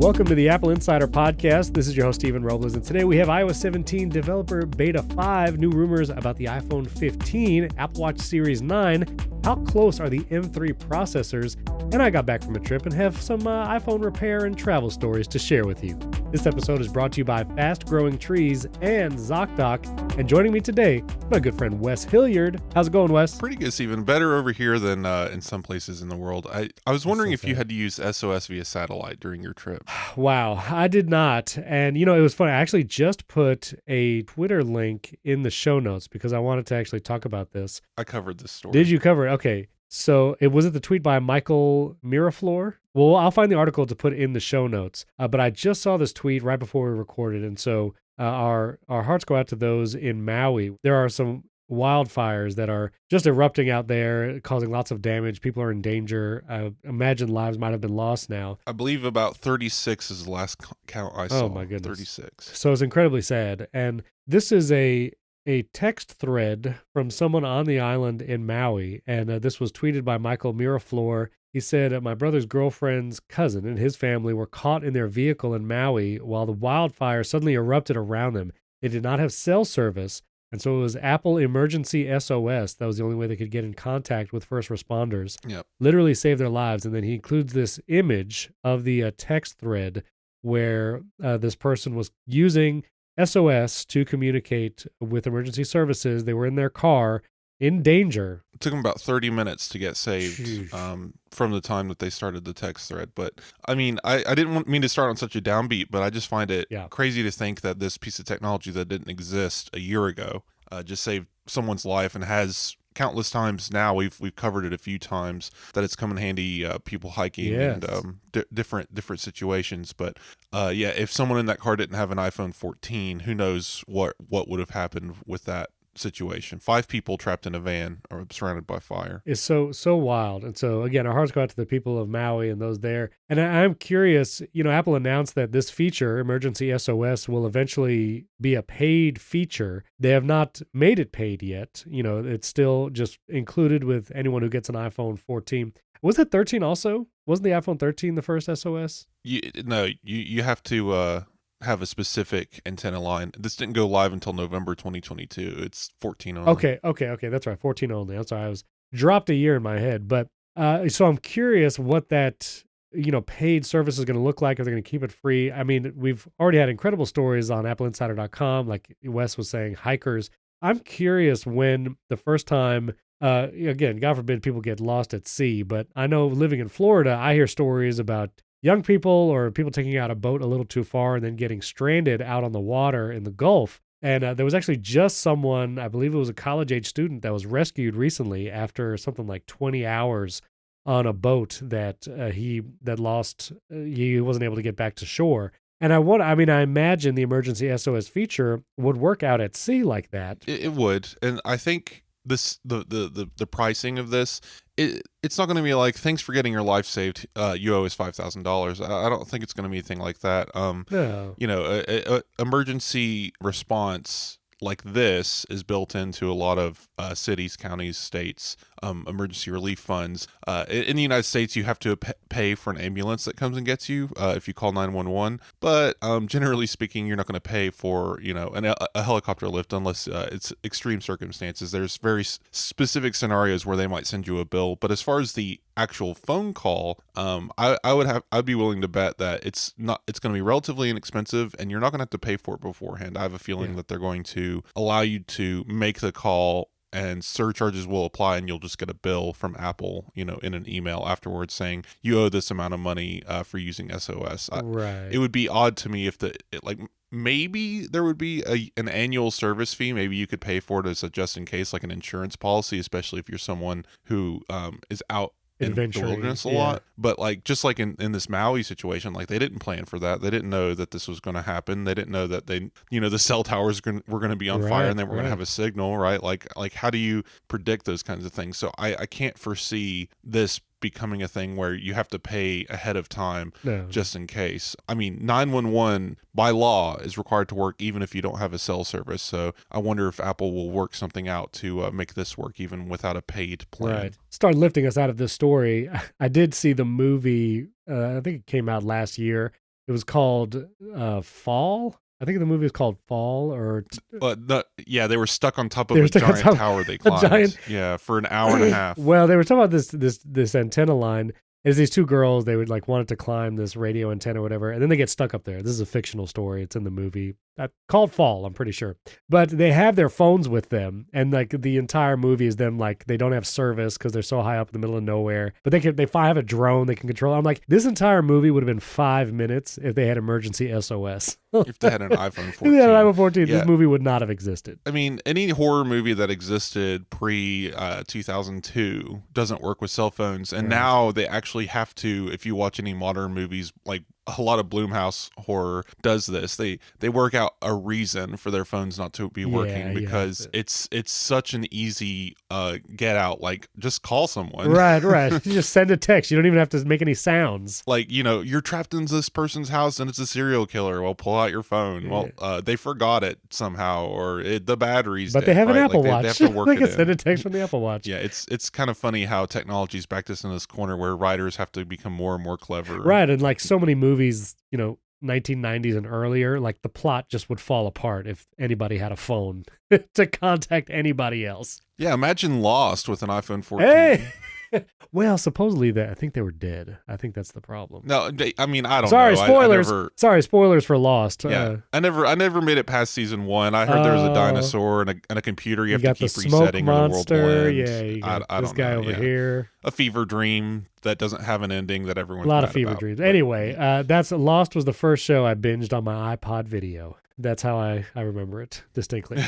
Welcome to the Apple Insider Podcast. This is your host, Stephen Robles, and today we have iOS 17 Developer Beta 5, new rumors about the iPhone 15, Apple Watch Series 9, how close are the M3 processors, and I got back from a trip and have some iPhone repair and travel stories to share with you. This episode is brought to you by Fast Growing Trees and ZocDoc, and joining me today, my good friend Wes Hilliard. How's it going, Wes? Pretty good, Stephen. Better over here than in some places in the world. I was wondering if you had to use SOS via satellite during your trip. Wow, I did not. And, it was funny. I actually just put a Twitter link in the show notes because I wanted to actually talk about this. I covered this story. Did you cover it? Okay. So was it the tweet by Michael Miraflor? Well, I'll find the article to put in the show notes. But I just saw this tweet right before we recorded. And so our hearts go out to those in Maui. There are some wildfires that are just erupting out there, causing lots of damage. People are in danger. I imagine lives might have been lost now. I believe about 36 is the last count I saw. Oh my goodness. 36. So it's incredibly sad. And this is a text thread from someone on the island in Maui. And this was tweeted by Michael Miraflor. He said, my brother's girlfriend's cousin and his family were caught in their vehicle in Maui while the wildfire suddenly erupted around them. They did not have cell service. And so it was Apple Emergency SOS. That was the only way they could get in contact with first responders. Yep. Literally saved their lives. And then he includes this image of the text thread where this person was using SOS to communicate with emergency services. They were in their car in danger. It took them about 30 minutes to get saved from the time that they started the text thread. But I mean, I didn't mean to start on such a downbeat, but I just find it crazy to think that this piece of technology that didn't exist a year ago just saved someone's life and has countless times now. We've covered it a few times that it's come in handy, people hiking and different situations. But if someone in that car didn't have an iPhone 14, who knows what would have happened with that situation. 5 people trapped in a van or surrounded by fire. It's so wild. And so again, our hearts go out to the people of Maui and those there. And I'm curious, Apple announced that this feature, Emergency SOS, will eventually be a paid feature. They have not made it paid yet. It's still just included with anyone who gets an iPhone 14. Was it 13 also? Wasn't the iPhone 13 the first SOS? You have to have a specific antenna line. This didn't go live until November 2022. It's 14 only. Okay. That's right. 14 only. I'm sorry. I was dropped a year in my head. But so I'm curious what that, paid service is going to look like. Are they going to keep it free? I mean, we've already had incredible stories on AppleInsider.com. Like Wes was saying, hikers. I'm curious when the first time, again, God forbid people get lost at sea. But I know living in Florida, I hear stories about young people or people taking out a boat a little too far and then getting stranded out on the water in the Gulf. And there was actually just someone, I believe it was a college-age student, that was rescued recently after something like 20 hours on a boat that he wasn't able to get back to shore. And I imagine the emergency SOS feature would work out at sea like that. It would, and I think the pricing of this, it's not going to be like, thanks for getting your life saved, you owe us $5,000. I don't think it's going to be anything like that. No. A emergency response like this is built into a lot of cities, counties, states, emergency relief funds. In the United States, you have to pay for an ambulance that comes and gets you if you call 911. But generally speaking, you're not going to pay for a helicopter lift unless it's extreme circumstances. There's very specific scenarios where they might send you a bill. But as far as the actual phone call, I'd be willing to bet that it's going to be relatively inexpensive, and you're not going to have to pay for it beforehand. I have a feeling that they're going to allow you to make the call, and surcharges will apply, and you'll just get a bill from Apple, in an email afterwards saying you owe this amount of money for using SOS. Right. It would be odd to me if maybe there would be an annual service fee. Maybe you could pay for it as a just in case, like an insurance policy, especially if you're someone who is out in the wilderness a lot. But just like in this Maui situation, they didn't plan for that. They didn't know that this was going to happen. They didn't know that the cell towers were going to be on fire and they were going to have a signal, right? Like how do you predict those kinds of things? So I can't foresee this becoming a thing where you have to pay ahead of time just in case. I mean, 911 by law is required to work even if you don't have a cell service. So I wonder if Apple will work something out to make this work even without a paid plan. Right. Start lifting us out of this story. I did see the movie, I think it came out last year. It was called Fall. I think the movie was called Fall, or they were stuck on top of They were a stuck on giant top tower they a climbed. giant- Yeah, for an hour and a half. well, they were talking about this antenna line. Is these two girls, they would like wanted to climb this radio antenna or whatever, and then they get stuck up there. This is a fictional story. It's in the movie called Fall, I'm pretty sure. But they have their phones with them, and like the entire movie is them like they don't have service because they're so high up in the middle of nowhere. But they have a drone they can control. I'm like, this entire movie would have been 5 minutes if they had emergency SOS. If they had an iPhone 14. If they had an iPhone 14, Yeah. this movie would not have existed. I mean, any horror movie that existed pre 2002 doesn't work with cell phones, and now they actually have to. If you watch any modern movies, like a lot of Blumhouse horror does this, they work out a reason for their phones not to be working because it's such an easy get out. Like, just call someone. Right. You just send a text. You don't even have to make any sounds. Like, you're trapped in this person's house and it's a serial killer. Well, pull out your phone. Yeah. Well, they forgot it somehow, or the batteries. But they have an Apple Watch. They have to work they it can in. send a text from the Apple Watch. Yeah, it's kind of funny how technology's backed us in this corner where writers have to become more and more clever. Right, and like so many movies, 1990s and earlier, like the plot just would fall apart if anybody had a phone to contact anybody else. Yeah, imagine Lost with an iPhone 14. Hey! Well, supposedly I think they were dead. I think that's the problem. No, I mean, I don't Sorry, know. spoilers. I never, Sorry, spoilers for Lost. yeah, I never made it past season 1. I heard there was a dinosaur and a computer you have to got keep the smoke resetting or the world will monster. end. Yeah, you got I this don't guy know, over yeah. here. A fever dream that doesn't have an ending that everyone's A lot of mad fever about. dreams. But- Anyway, that's Lost was the first show I binged on my iPod video. That's how I remember it distinctly.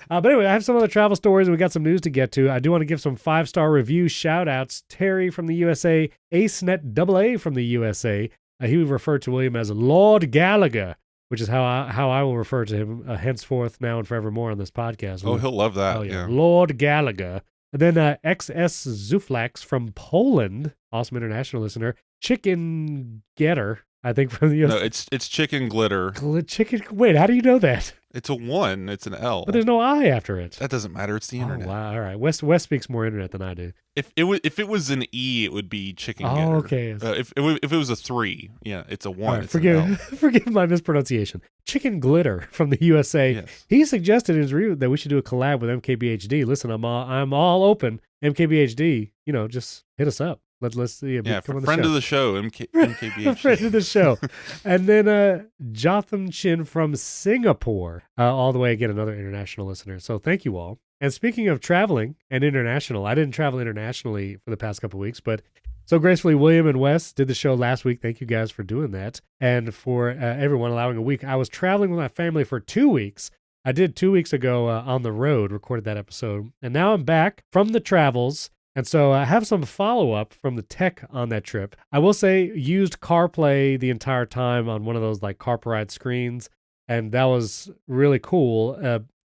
But anyway, I have some other travel stories and we got some news to get to. I do want to give some 5-star review shout outs. Terry from the USA, AceNet AA from the USA. He would refer to William as Lord Gallagher, which is how I will refer to him henceforth, now and forevermore on this podcast. Oh, he'll love that. Yeah. Lord Gallagher. And then XS Zuflax from Poland, awesome international listener. Chicken Getter, I think from the US. No, it's chicken glitter. Chicken. Wait, how do you know that? It's a 1. It's an L. But there's no I after it. That doesn't matter. It's the internet. Oh, wow. All right. West speaks more internet than I do. If it was an E, it would be chicken getter. Oh, okay. If it was a 3, yeah, it's a 1. All right, it's an L. forgive my mispronunciation. Chicken Glitter from the USA. Yes. He suggested in his review that we should do a collab with MKBHD. Listen, I'm all open. MKBHD, just hit us up. Let's see. Yeah, come on the friend show. of the show, MKBHD. Friend of the show. And then Jotham Chin from Singapore, all the way, again, another international listener. So thank you all. And speaking of traveling and international, I didn't travel internationally for the past couple of weeks, but so gracefully, William and Wes did the show last week. Thank you guys for doing that. And for everyone allowing a week. I was traveling with my family for 2 weeks. I did 2 weeks ago on the road, recorded that episode. And now I'm back from the travels. And so I have some follow-up from the tech on that trip. I will say, used CarPlay the entire time on one of those like CarPlay screens, and that was really cool.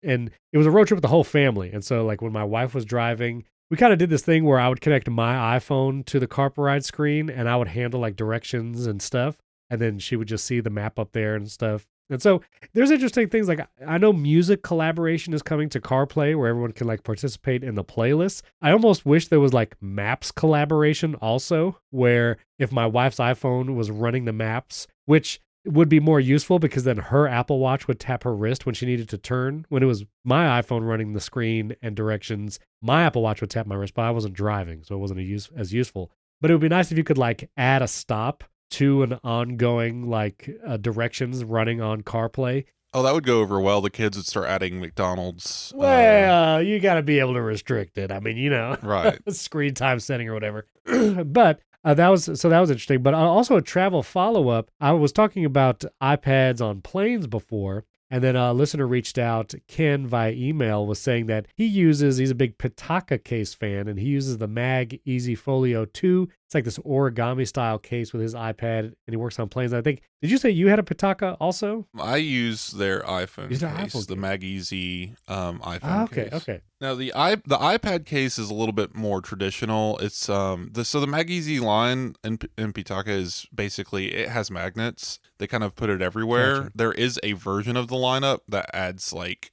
And it was a road trip with the whole family. And so like when my wife was driving, we kind of did this thing where I would connect my iPhone to the CarPlay screen, and I would handle like directions and stuff. And then she would just see the map up there and stuff. And so there's interesting things, like I know music collaboration is coming to CarPlay where everyone can like participate in the playlist. I almost wish there was like maps collaboration also, where if my wife's iPhone was running the maps, which would be more useful because then her Apple Watch would tap her wrist when she needed to turn. When it was my iPhone running the screen and directions, my Apple Watch would tap my wrist, but I wasn't driving, so it wasn't as useful. But it would be nice if you could like add a stop to an ongoing like directions running on CarPlay. Oh, that would go over well. The kids would start adding McDonald's. Well, you got to be able to restrict it. I mean, Right. screen time setting or whatever. But that was interesting. But also a travel follow-up. I was talking about iPads on planes before. And then a listener reached out, Ken, via email, was saying that he's a big Pitaka case fan, and he uses the Mag Easy Folio 2. It's like this origami style case with his iPad, and he works on planes. I think, did you say you had a Pitaka also? I use their iPhone Use case, their iPhone the case. Mag Easy iPhone case. Okay. Now the iPad case is a little bit more traditional. It's the Mag Easy line in Pitaka is basically, it has magnets. They kind of put it everywhere. Gotcha. There is a version of the lineup that adds like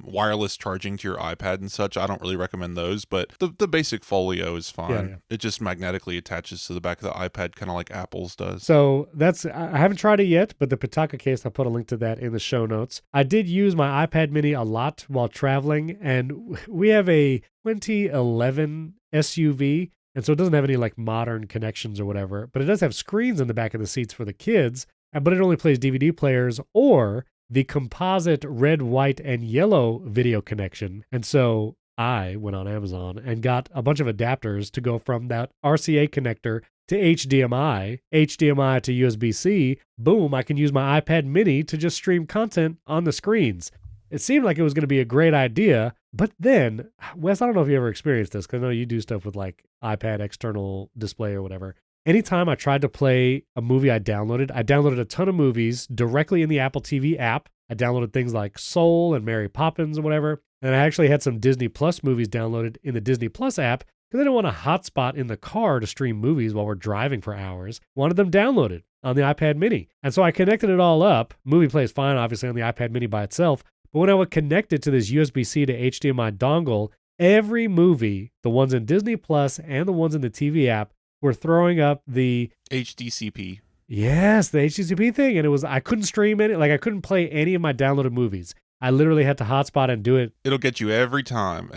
wireless charging to your iPad and such. I don't really recommend those, but the basic folio is fine. Yeah. It just magnetically attaches attaches to the back of the iPad, kind of like Apple's does. So I haven't tried it yet, but the Pitaka case, I'll put a link to that in the show notes. I did use my iPad mini a lot while traveling, and we have a 2011 SUV, and so it doesn't have any like modern connections or whatever, but it does have screens in the back of the seats for the kids, but it only plays DVD players or the composite red, white, and yellow video connection. And so I went on Amazon and got a bunch of adapters to go from that RCA connector to HDMI, HDMI to USB-C. Boom, I can use my iPad mini to just stream content on the screens. It seemed like it was going to be a great idea, but then, Wes, I don't know if you ever experienced this, because I know you do stuff with like iPad external display or whatever. Anytime I tried to play a movie I downloaded a ton of movies directly in the Apple TV app. I downloaded things like Soul and Mary Poppins and whatever. And I actually had some Disney Plus movies downloaded in the Disney Plus app because I didn't want a hotspot in the car to stream movies while we're driving for hours. Wanted them downloaded on the iPad mini. And so I connected it all up. Movie plays fine, obviously, on the iPad mini by itself. But when I would connect it to this USB-C to HDMI dongle, every movie, the ones in Disney Plus and the ones in the TV app, were throwing up the HDCP. Yes, the HDCP thing. And it was, I couldn't stream it. Like I couldn't play any of my downloaded movies. I literally had to hotspot and do it. It'll get you every time.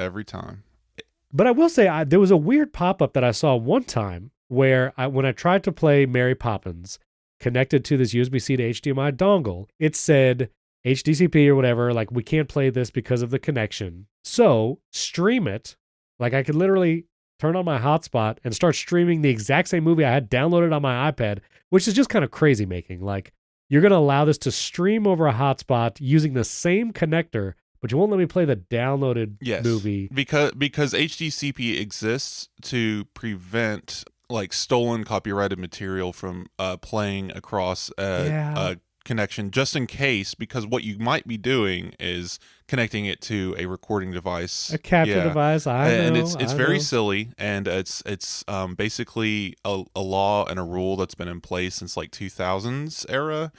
But I will say, there was a weird pop-up that I saw one time where when I tried to play Mary Poppins connected to this USB-C to HDMI dongle, it said HDCP or whatever, like we can't play this because of the connection. So stream it. Like I could literally turn on my hotspot and start streaming the exact same movie I had downloaded on my iPad, which is just kind of crazy making. Like you're going to allow this to stream over a hotspot using the same connector, but you won't let me play the downloaded movie. Because HDCP exists to prevent like stolen copyrighted material from playing across a connection, just in case, because what you might be doing is connecting it to a recording device, a capture device. And it's very silly, and it's basically a law and a rule that's been in place since like 2000s era.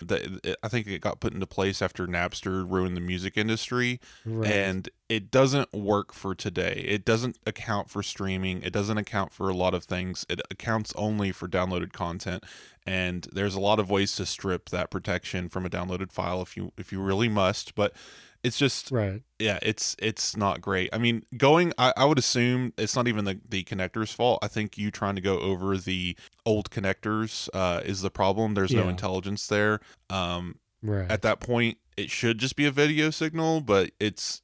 I think it got put into place after Napster ruined the music industry, and it doesn't work for today. It doesn't account for streaming. It doesn't account for a lot of things. It accounts only for downloaded content. And there's a lot of ways to strip that protection from a downloaded file if you really must. But it's just it's not great. I mean, I would assume it's not even the connector's fault. I think you trying to go over the old connectors is the problem. There's no intelligence there. At that point, it should just be a video signal, but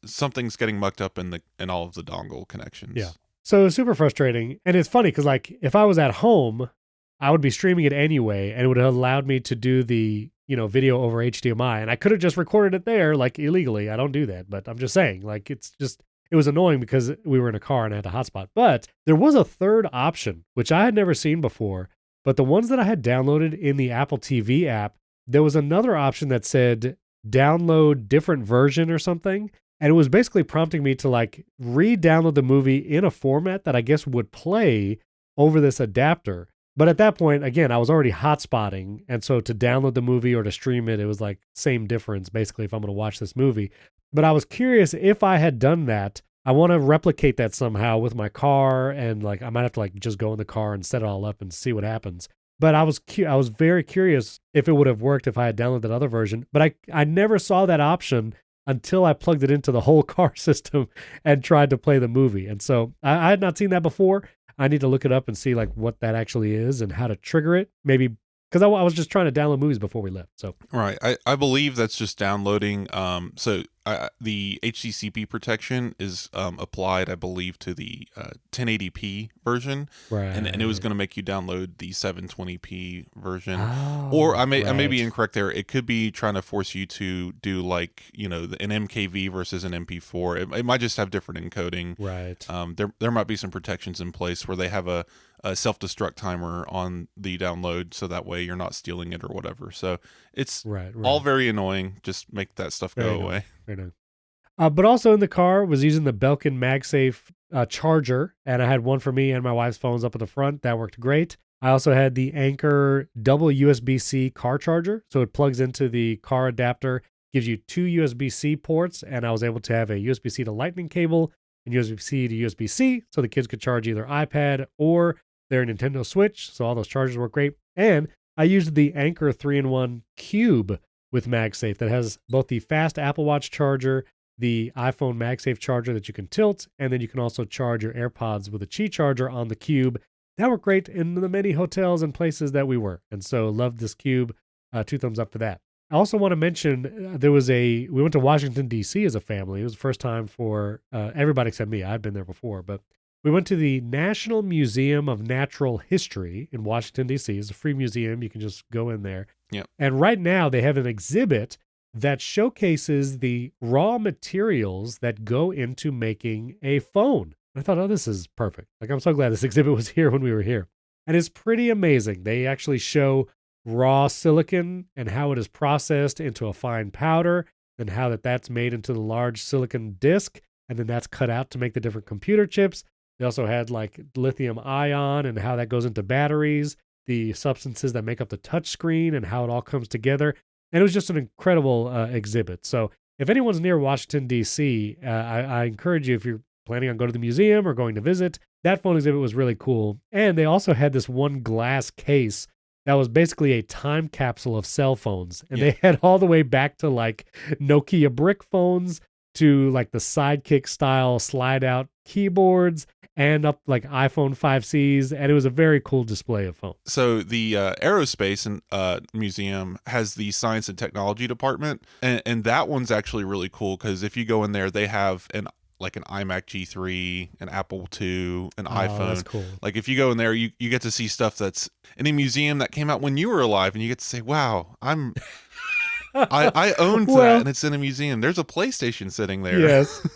something's getting mucked up in all of the dongle connections. Yeah. So it was super frustrating. And it's funny because like if I was at home, I would be streaming it anyway, and it would have allowed me to do the, video over HDMI, and I could have just recorded it there, like illegally. I don't do that, but I'm just saying, like, it was annoying because we were in a car and I had a hotspot. But there was a third option, which I had never seen before, but the ones that I had downloaded in the Apple TV app, there was another option that said download different version or something. And it was basically prompting me to like re-download the movie in a format that I guess would play over this adapter. But at that point, again, I was already hotspotting. And so to download the movie or to stream it, it was like same difference, basically, if I'm going to watch this movie. But I was curious if I had done that. I want to replicate that somehow with my car. And like, I might have to like just go in the car and set it all up and see what happens. But I was very curious if it would have worked if I had downloaded that other version. But I never saw that option until I plugged it into the whole car system and tried to play the movie. And so I had not seen that before. I need to look it up and see like what that actually is and how to trigger it. Maybe because I was just trying to download movies before we left. So right, I believe that's just downloading. The HDCP protection is applied, I believe, to the 1080p version, right? And it was going to make you download the 720p version. Or I may be incorrect there. It could be trying to force you to do like an MKV versus an MP4. It might just have different encoding. Right. There might be some protections in place where they have a self-destruct timer on the download, so that way you're not stealing it or whatever. So it's all very annoying. Just make that stuff go away. But also in the car was using the Belkin MagSafe charger, and I had one for me and my wife's phones up at the front. That worked great. I also had the Anker double USB-C car charger, so it plugs into the car adapter, gives you 2 USB-C ports, and I was able to have a USB-C to Lightning cable and USB-C to USB-C, so the kids could charge either iPad or their Nintendo Switch, so all those chargers work great. And I used the Anker 3-in-1 Cube with MagSafe that has both the fast Apple Watch charger, the iPhone MagSafe charger that you can tilt, and then you can also charge your AirPods with a Qi charger on the Cube. That worked great in the many hotels and places that we were. And so loved this Cube. 2 thumbs up for that. I also want to mention we went to Washington, D.C. as a family. It was the first time for everybody except me. I'd been there before, but we went to the National Museum of Natural History in Washington, D.C. It's a free museum. You can just go in there. Yeah. And right now they have an exhibit that showcases the raw materials that go into making a phone. I thought, oh, this is perfect. Like, I'm so glad this exhibit was here when we were here. And it's pretty amazing. They actually show raw silicon and how it is processed into a fine powder, and how that's made into the large silicon disc, and then that's cut out to make the different computer chips. They also had like lithium ion and how that goes into batteries, the substances that make up the touch screen and how it all comes together. And it was just an incredible exhibit. So if anyone's near Washington, D.C., I encourage you, if you're planning on going to the museum or going to visit, that phone exhibit was really cool. And they also had this one glass case that was basically a time capsule of cell phones. And they had all the way back to like Nokia brick phones, to like the Sidekick style slide out keyboards, and up like iPhone 5Cs. And it was a very cool display of phones. So the Aerospace Museum has the Science and Technology Department. And that one's actually really cool because if you go in there, they have an iMac G3, an Apple II, an iPhone. That's cool. Like if you go in there, you get to see stuff that's in a museum that came out when you were alive, and you get to say, wow, I owned that, and it's in a museum. There's a PlayStation sitting there. Yes.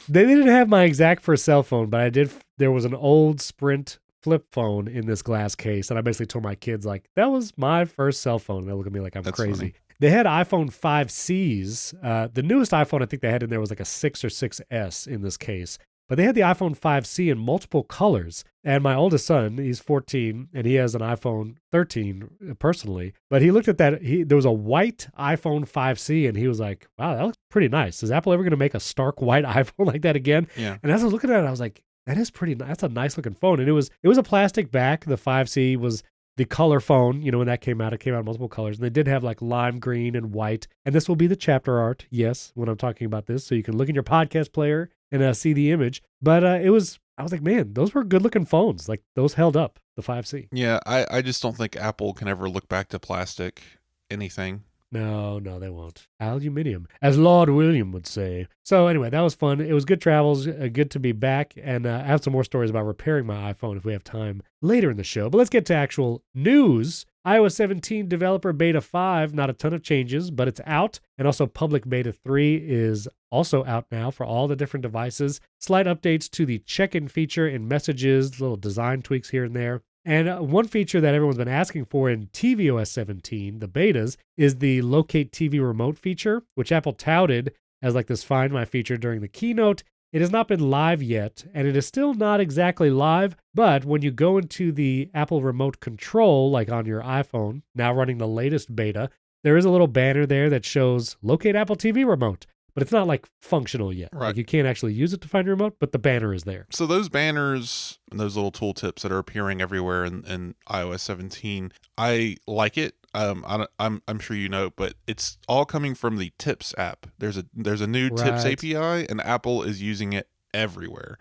They didn't have my exact first cell phone, but there was an old Sprint flip phone in this glass case, and I basically told my kids, like, that was my first cell phone. And they look at me like I'm crazy. Funny. They had iPhone 5Cs. The newest iPhone I think they had in there was like a 6 or 6S in this case. But they had the iPhone 5C in multiple colors. And my oldest son, he's 14, and he has an iPhone 13 personally. But he looked at that. There was a white iPhone 5C, and he was like, wow, that looks pretty nice. Is Apple ever going to make a stark white iPhone like that again? Yeah. And as I was looking at it, I was like, that is pretty nice. That's a nice looking phone. And it was a plastic back. The 5C was the color phone. You know, when that came out, it came out in multiple colors. And they did have like lime green and white. And this will be the chapter art, yes, when I'm talking about this. So you can look in your podcast player and see the image. But I was like, man, those were good looking phones. Like those held up, the 5C. Yeah, I just don't think Apple can ever look back to plastic anything. No, they won't. Aluminium, as Lord William would say. So anyway, that was fun. It was good travels, good to be back. And I have some more stories about repairing my iPhone if we have time later in the show. But let's get to actual news. iOS 17 Developer Beta 5, not a ton of changes, but it's out. And also Public Beta 3 is also out now for all the different devices. Slight updates to the check-in feature in Messages, little design tweaks here and there. And one feature that everyone's been asking for in tvOS 17, the betas, is the Locate TV Remote feature, which Apple touted as like this Find My feature during the keynote. It has not been live yet, and it is still not exactly live, but when you go into the Apple Remote Control, like on your iPhone, now running the latest beta, there is a little banner there that shows Locate Apple TV Remote. But it's not like functional yet. Right. Like you can't actually use it to find your remote, but the banner is there. So those banners and those little tooltips that are appearing everywhere in iOS 17, I like it. I'm sure you know, but it's all coming from the Tips app. There's a new Tips API, and Apple is using it everywhere.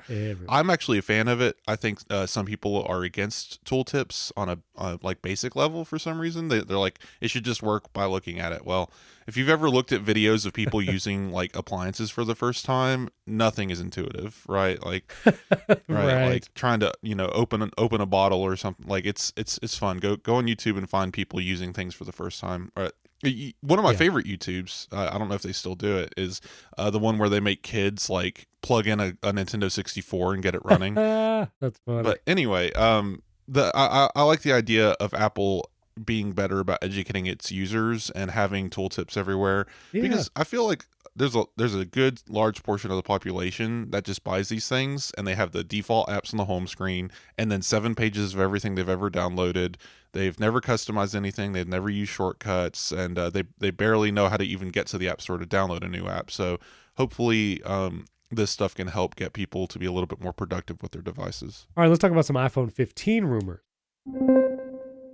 I'm actually a fan of it. I think some people are against tooltips on a like basic level for some reason. They're like, it should just work by looking at it. Well, if you've ever looked at videos of people using like appliances for the first time, nothing is intuitive, right? Like, right. Like trying to, open a bottle or something. Like it's fun. Go on YouTube and find people using things for the first time. One of my favorite YouTubes, I don't know if they still do it, is the one where they make kids like plug in a Nintendo 64 and get it running. That's funny. But anyway, I like the idea of Apple being better about educating its users and having tooltips everywhere, because I feel like there's a good large portion of the population that just buys these things and they have the default apps on the home screen and then 7 pages of everything they've ever downloaded. They've never customized anything. They've never used shortcuts, and they barely know how to even get to the App Store to download a new app. So hopefully this stuff can help get people to be a little bit more productive with their devices. All right, let's talk about some iPhone 15 rumors.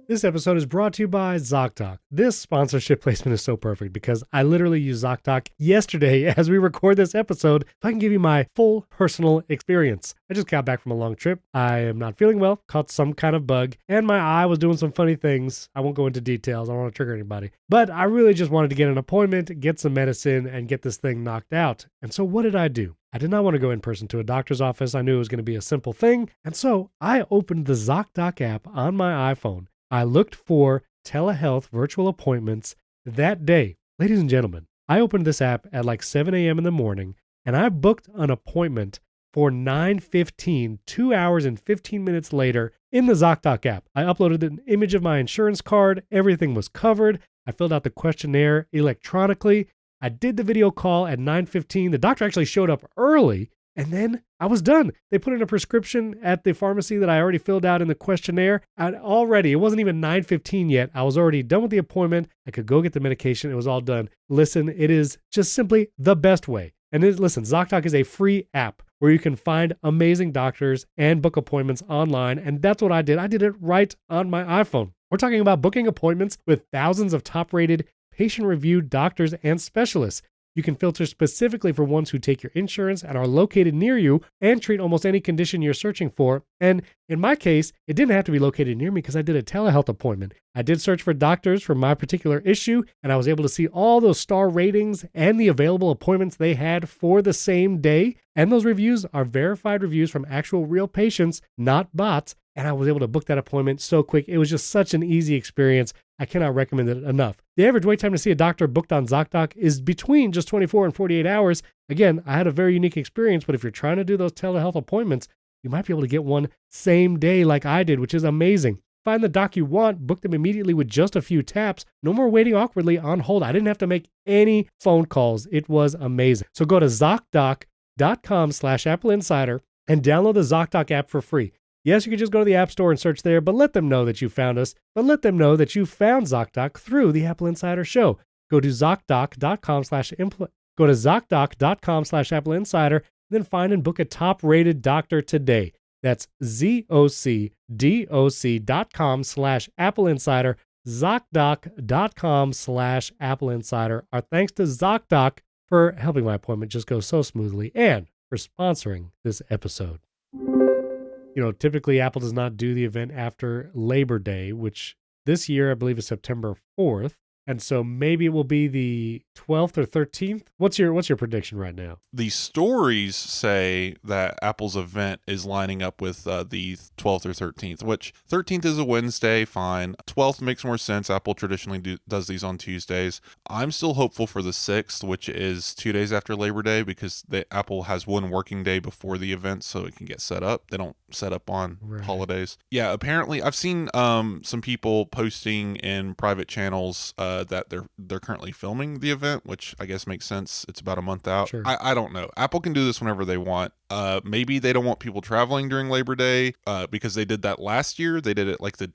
This episode is brought to you by ZocDoc. This sponsorship placement is so perfect because I literally used ZocDoc yesterday as we record this episode so I can give you my full personal experience. I just got back from a long trip. I am not feeling well, caught some kind of bug, and my eye was doing some funny things. I won't go into details. I don't want to trigger anybody. But I really just wanted to get an appointment, get some medicine, and get this thing knocked out. And so what did I do? I did not want to go in person to a doctor's office. I knew it was going to be a simple thing. And so I opened the ZocDoc app on my iPhone. I looked for telehealth virtual appointments that day. Ladies and gentlemen, I opened this app at like 7 a.m. in the morning, and I booked an appointment for 9:15, 2 hours and 15 minutes later in the ZocDoc app. I uploaded an image of my insurance card. Everything was covered. I filled out the questionnaire electronically. I did the video call at 9:15. The doctor actually showed up early, and then I was done. They put in a prescription at the pharmacy that I already filled out in the questionnaire. And already, it wasn't even 9:15 yet. I was already done with the appointment. I could go get the medication. It was all done. Listen, it is just simply the best way. And listen, ZocDoc is a free app where you can find amazing doctors and book appointments online. And that's what I did. I did it right on my iPhone. We're talking about booking appointments with thousands of top-rated, patient-reviewed doctors and specialists. You can filter specifically for ones who take your insurance and are located near you and treat almost any condition you're searching for. And in my case, it didn't have to be located near me because I did a telehealth appointment. I did search for doctors for my particular issue, and I was able to see all those star ratings and the available appointments they had for the same day. And those reviews are verified reviews from actual real patients, not bots. And I was able to book that appointment so quick. It was just such an easy experience. I cannot recommend it enough. The average wait time to see a doctor booked on ZocDoc is between just 24 and 48 hours. Again, I had a very unique experience, but if you're trying to do those telehealth appointments, you might be able to get one same day like I did, which is amazing. Find the doc you want, book them immediately with just a few taps. No more waiting awkwardly on hold. I didn't have to make any phone calls. It was amazing. So go to ZocDoc.com/AppleInsider and download the ZocDoc app for free. Yes, you can just go to the App Store and search there, but let them know that you found us. But let them know that you found ZocDoc through the Apple Insider Show. Go to ZocDoc.com/AppleInsider, then find and book a top-rated doctor today. That's ZocDoc.com/AppleInsider, ZocDoc.com/AppleInsider. Our thanks to ZocDoc for helping my appointment just go so smoothly and for sponsoring this episode. You know, typically Apple does not do the event after Labor Day, which this year I believe is September 4th. And so maybe it will be the 12th or 13th. What's your prediction right now? The stories say that Apple's event is lining up with the 12th or 13th, which 13th is a Wednesday, fine. 12th makes more sense. Apple traditionally does these on Tuesdays. I'm still hopeful for the 6th, which is 2 days after Labor Day, because Apple has one working day before the event so it can get set up. They don't set up on holidays. Yeah, apparently I've seen some people posting in private channels that they're currently filming the event, which I guess makes sense. It's about a month out. Sure. I don't know. Apple can do this whenever they want. Maybe they don't want people traveling during Labor Day because they did that last year. They did it like the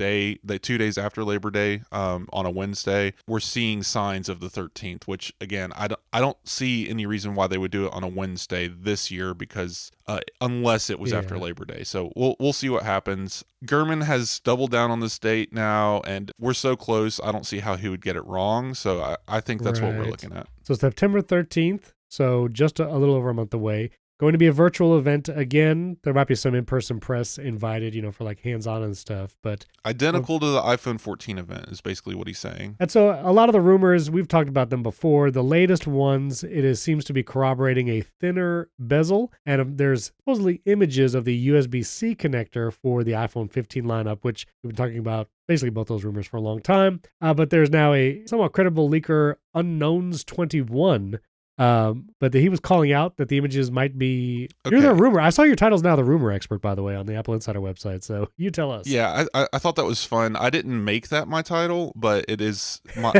2 days after Labor Day on a Wednesday. We're seeing signs of the 13th, which again, I don't see any reason why they would do it on a Wednesday this year because unless it was after Labor Day. So we'll see what happens. Gurman has doubled down on this date now, and we're so close. I don't see how he would get it wrong. So I think that's what we're looking at. So September 13th. So just a little over a month away. Going to be a virtual event again. There might be some in-person press invited, for like hands-on and stuff, but identical to the iPhone 14 event is basically what he's saying. And so a lot of the rumors, we've talked about them before. The latest ones, seems to be corroborating a thinner bezel, and there's supposedly images of the USB-C connector for the iPhone 15 lineup, which we've been talking about basically both those rumors for a long time. But there's now a somewhat credible leaker, Unknowns21. But he was calling out that the images might be... Okay. You're the rumor. I saw your title's now the rumor expert, by the way, on the Apple Insider website. So you tell us. Yeah, I thought that was fun. I didn't make that my title, but it is my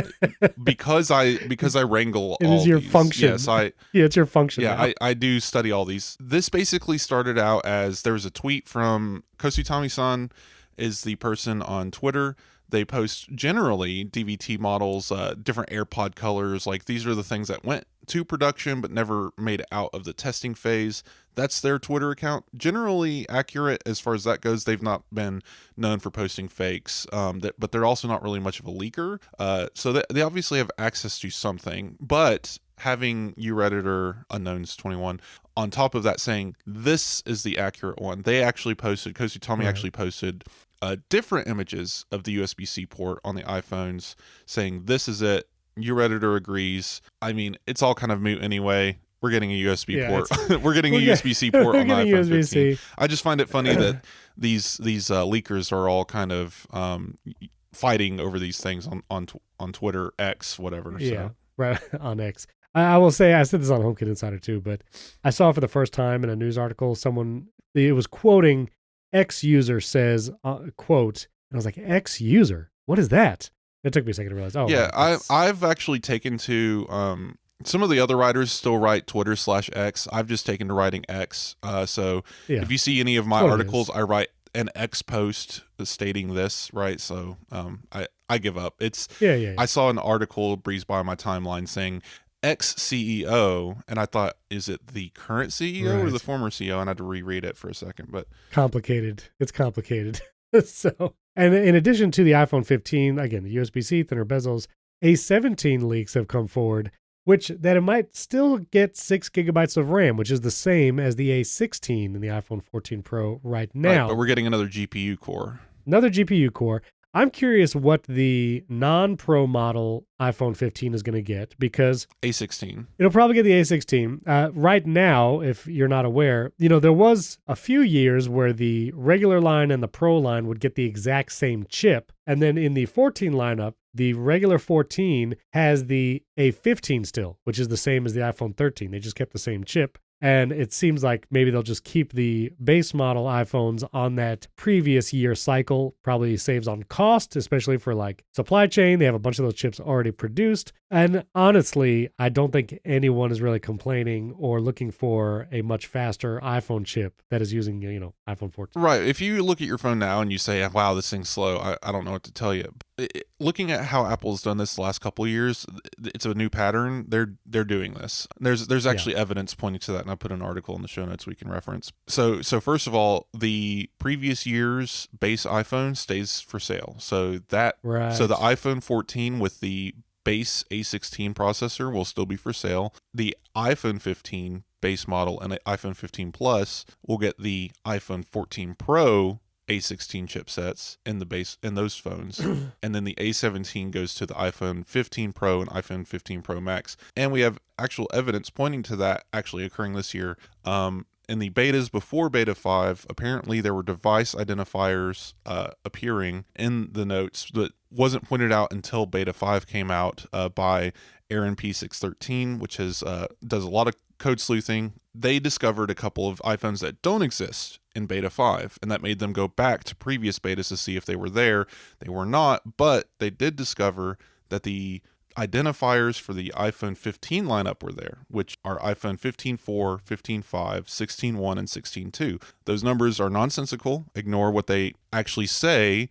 because I wrangle all these. It is your function. Yes, it's your function. Yeah, I do study all these. This basically started out as there was a tweet from Kosutami-san. is the person on Twitter. They post generally DVT models, different AirPod colors. Like these are the things that went to production but never made it out of the testing phase. That's their Twitter account. Generally accurate as far as that goes. They've not been known for posting fakes, but they're also not really much of a leaker. So they obviously have access to something. But having uRedditor Unknowns21 on top of that saying this is the accurate one, they actually posted, Kosu Tommy actually posted different images of the USB-C port on the iPhones saying this is it. uRedditor agrees. I mean, it's all kind of moot anyway. We're getting a USB port. We're getting a USB-C port on the iPhone 15. I just find it funny that these leakers are all kind of fighting over these things on Twitter, X, whatever. Yeah, so. right, on X. I will say, I said this on HomeKit Insider too, but I saw for the first time in a news article, it was quoting X user says, quote, and I was like, X user? What is that? It took me a second to realize, yeah, right, I've actually taken to, some of the other writers still write Twitter/X. I've just taken to writing X. So if you see any of my articles, I write an X post stating this, right? So I give up. I saw an article breeze by my timeline saying ex-CEO, and I thought, is it the current CEO or the former CEO? And I had to reread it for a second, but complicated. It's complicated. So, and in addition to the iPhone 15, again, the USB-C, thinner bezels, A17 leaks have come forward, which that it might still get 6 gigabytes of RAM, which is the same as the A16 in the iPhone 14 Pro right now. Right, but we're getting another GPU core. Another GPU core. I'm curious what the non-Pro model iPhone 15 is going to get, because A16. It'll probably get the A16. Right now, if you're not aware, there was a few years where the regular line and the Pro line would get the exact same chip. And then in the 14 lineup, the regular 14 has the A15 still, which is the same as the iPhone 13. They just kept the same chip. And it seems like maybe they'll just keep the base model iPhones on that previous year cycle. Probably saves on cost, especially for like supply chain. They have a bunch of those chips already produced. And honestly, I don't think anyone is really complaining or looking for a much faster iPhone chip that is using, iPhone 14. Right. If you look at your phone now and you say, wow, this thing's slow, I don't know what to tell you. Looking at how Apple's done this the last couple of years, it's a new pattern. They're doing this. There's actually evidence pointing to that, and I put an article in the show notes we can reference. So first of all, the previous year's base iPhone stays for sale. So the iPhone 14 with the base A16 processor will still be for sale. The iPhone 15 base model and the iPhone 15 Plus will get the iPhone 14 Pro A16 chipsets in those phones. And then the A17 goes to the iPhone 15 Pro and iPhone 15 Pro Max. And we have actual evidence pointing to that actually occurring this year. In the betas before beta 5, apparently there were device identifiers appearing in the notes that wasn't pointed out until beta 5 came out by Aaron P613, which does a lot of code sleuthing. They discovered a couple of iPhones that don't exist in beta 5, and that made them go back to previous betas to see if they were there. They were not, but they did discover that the identifiers for the iPhone 15 lineup were there, which are iPhone 15.4, 15.5, 16.1, and 16.2. Those numbers are nonsensical. Ignore what they actually say.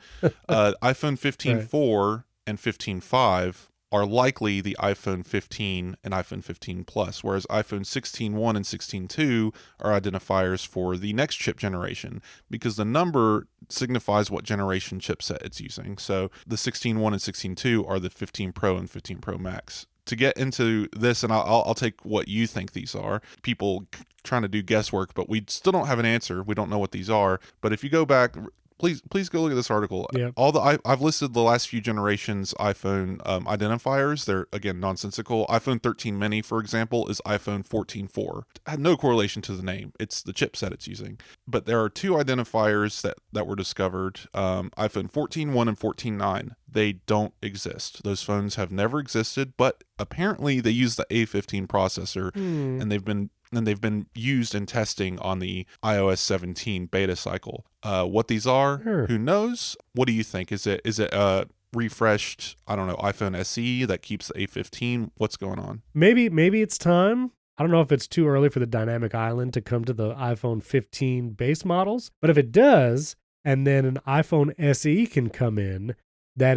iPhone 15.4 and 15.5 are likely the iPhone 15 and iPhone 15 Plus, whereas iPhone 16.1 and 16.2 are identifiers for the next chip generation, because the number signifies what generation chipset it's using. So the 16.1 and 16.2 are the 15 Pro and 15 Pro Max. To get into this, and I'll take what you think these are. People trying to do guesswork, but we still don't have an answer. We don't know what these are. But if you go back, please go look at this article. Yep. I've listed the last few generations iPhone identifiers. They're again nonsensical. iPhone 13 mini, for example, is iPhone 14.4. Had no correlation to the name. It's the chipset it's using. But there are two identifiers that were discovered. iPhone 14.1 and 14.9. They don't exist. Those phones have never existed, but apparently they use the A15 processor, and they've been used in testing on the iOS 17 beta cycle. What these are, who knows? What do you think? Is it a refreshed, I don't know, iPhone SE that keeps the A15? What's going on? Maybe it's time. I don't know if it's too early for the dynamic island to come to the iPhone 15 base models, but if it does, and then an iPhone SE can come in that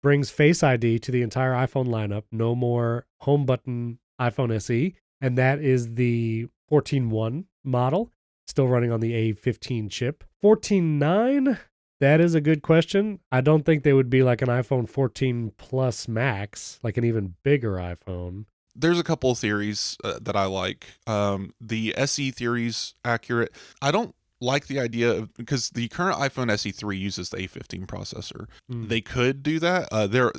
brings Face ID to the entire iPhone lineup. No more home button iPhone SE, and that is the 14.1 model, still running on the A15 chip. 14.9, that is a good question. I don't think they would be like an iPhone 14 Plus Max, like an even bigger iPhone. There's a couple of theories that I like. The SE theory's accurate. I don't like the idea of, because the current iPhone SE3 uses the A15 processor. They could do that.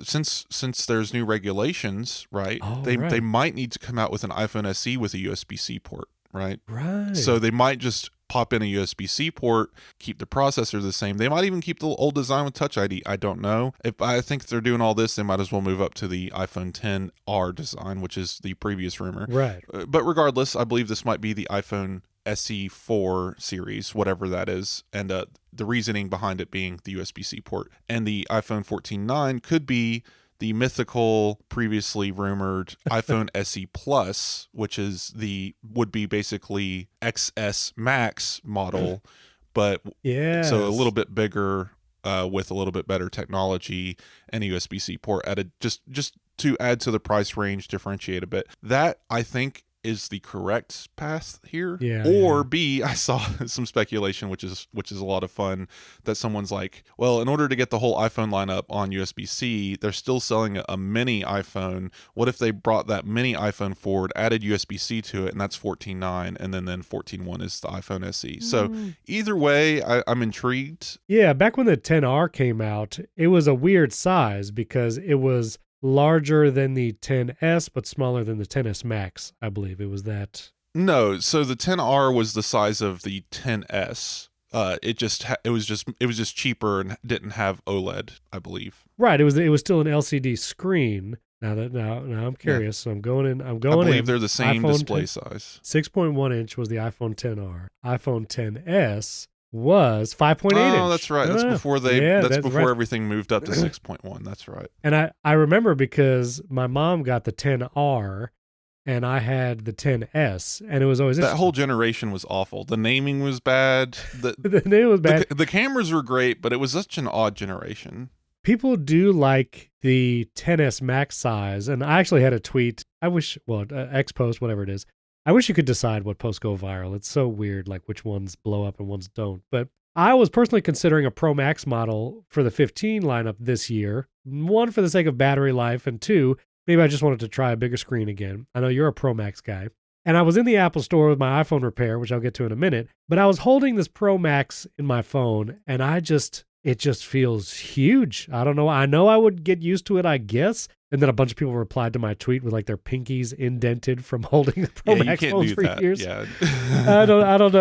Since there's new regulations, right? They might need to come out with an iPhone SE with a USB-C port, right? Right. So they might just pop in a USB-C port, keep the processor the same. They might even keep the old design with Touch ID. I don't know. I think if they're doing all this, they might as well move up to the iPhone XR design, which is the previous rumor. Right. But regardless, I believe this might be the iPhone SE4 series, whatever that is, and the reasoning behind it being the USB-C port. And the iPhone 14.9 could be the mythical, previously rumored iPhone SE Plus, which would be basically XS Max model, but so a little bit bigger, with a little bit better technology and a USB-C port added, just to add to the price range, differentiate a bit. That, I think, is the correct path here. B, I saw some speculation, which is a lot of fun, that someone's like, well, in order to get the whole iPhone lineup on USB-C, they're still selling a mini iPhone. What if they brought that mini iPhone forward, added USB-C to it, and that's 14.9, and then 14.1 is the iPhone SE. So either way, I'm intrigued. Yeah, back when the XR came out, it was a weird size because it was larger than the XS, but smaller than the XS Max. I believe it was that. No, so the XR was the size of the XS. It was just cheaper and didn't have OLED, I believe. Right. It was still an LCD screen. Now I'm curious. So I'm going in. I believe they're the same iPhone display size. 6.1 inch was the iPhone XR. iPhone XS was 5.8 inch. Oh, that's right. That's before that's before everything moved up to 6.1. That's right. And I remember because my mom got the XR and I had the XS, and it was always that whole generation was awful. The naming was bad. The name was bad. The cameras were great, but it was such an odd generation. People do like the XS Max size, and I actually had a tweet. I wish, X post, whatever it is. I wish you could decide what posts go viral. It's so weird, like which ones blow up and ones don't. But I was personally considering a Pro Max model for the 15 lineup this year. One, for the sake of battery life, and two, maybe I just wanted to try a bigger screen again. I know you're a Pro Max guy. And I was in the Apple store with my iPhone repair, which I'll get to in a minute. But I was holding this Pro Max in my phone, and it just feels huge. I don't know. I know I would get used to it, I guess. And then a bunch of people replied to my tweet with like their pinkies indented from holding the Pro Max phones for years. Yeah. I don't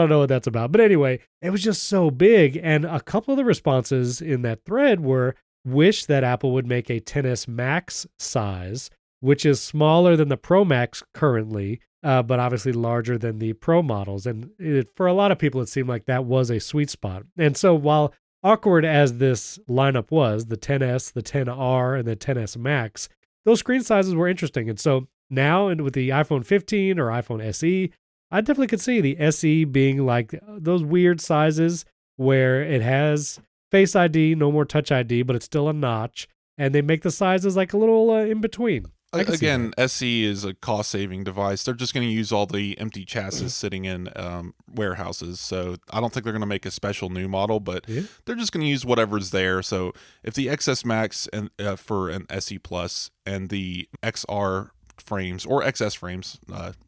know what that's about. But anyway, it was just so big. And a couple of the responses in that thread were, wish that Apple would make a XS Max size, which is smaller than the Pro Max currently, but obviously larger than the Pro models. And for a lot of people, it seemed like that was a sweet spot. And so while awkward as this lineup was, the XS, the XR, and the XS Max, those screen sizes were interesting. And so now, and with the iPhone 15 or iPhone SE, I definitely could see the SE being like those weird sizes where it has Face ID, no more Touch ID, but it's still a notch, and they make the sizes like a little in between. Again, SE is a cost-saving device. They're just going to use all the empty chassis sitting in warehouses. So I don't think they're going to make a special new model, but they're just going to use whatever's there. So if the XS Max and for an SE Plus and the XR frames or XS frames,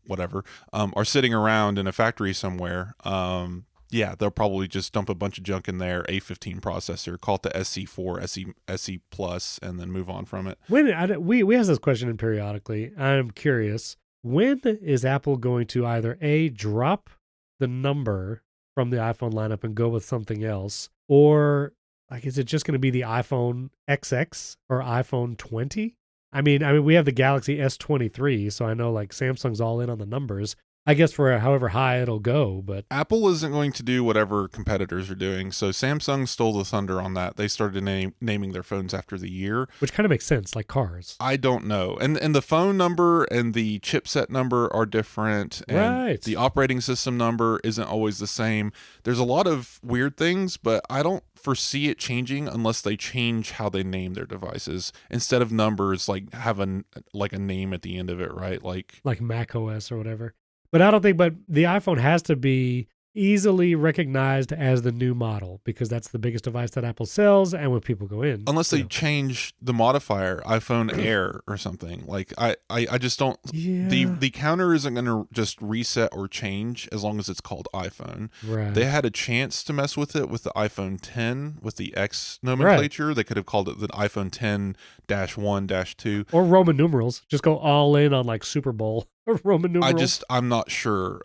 whatever, are sitting around in a factory somewhere, they'll probably just dump a bunch of junk in there, A15 processor, call it the SE4, SE Plus, and then move on from it. We ask this question periodically. I'm curious, when is Apple going to either A, drop the number from the iPhone lineup and go with something else, or like is it just going to be the iPhone XX or iPhone 20? I mean, we have the Galaxy S23, so I know like Samsung's all in on the numbers. I guess for however high it'll go, but Apple isn't going to do whatever competitors are doing. So Samsung stole the thunder on that. They started naming their phones after the year. which kind of makes sense, like cars. I don't know. And the phone number and the chipset number are different. And Right. the operating system number isn't always the same. There's a lot of weird things, but I don't foresee it changing unless they change how they name their devices. Instead of numbers, like have a name at the end of it, right? Like Mac OS or whatever. But I don't think, but the iPhone has to be easily recognized as the new model because that's the biggest device that Apple sells. And when people go in, unless they change the modifier, iPhone Air or something. Like I just don't. Yeah. The counter isn't going to just reset or change as long as it's called iPhone. Right. They had a chance to mess with it with the iPhone 10 with the X nomenclature. Right. They could have called it the iPhone 10-1-2 or Roman numerals. Just go all in on like Super Bowl or Roman numerals. I'm not sure.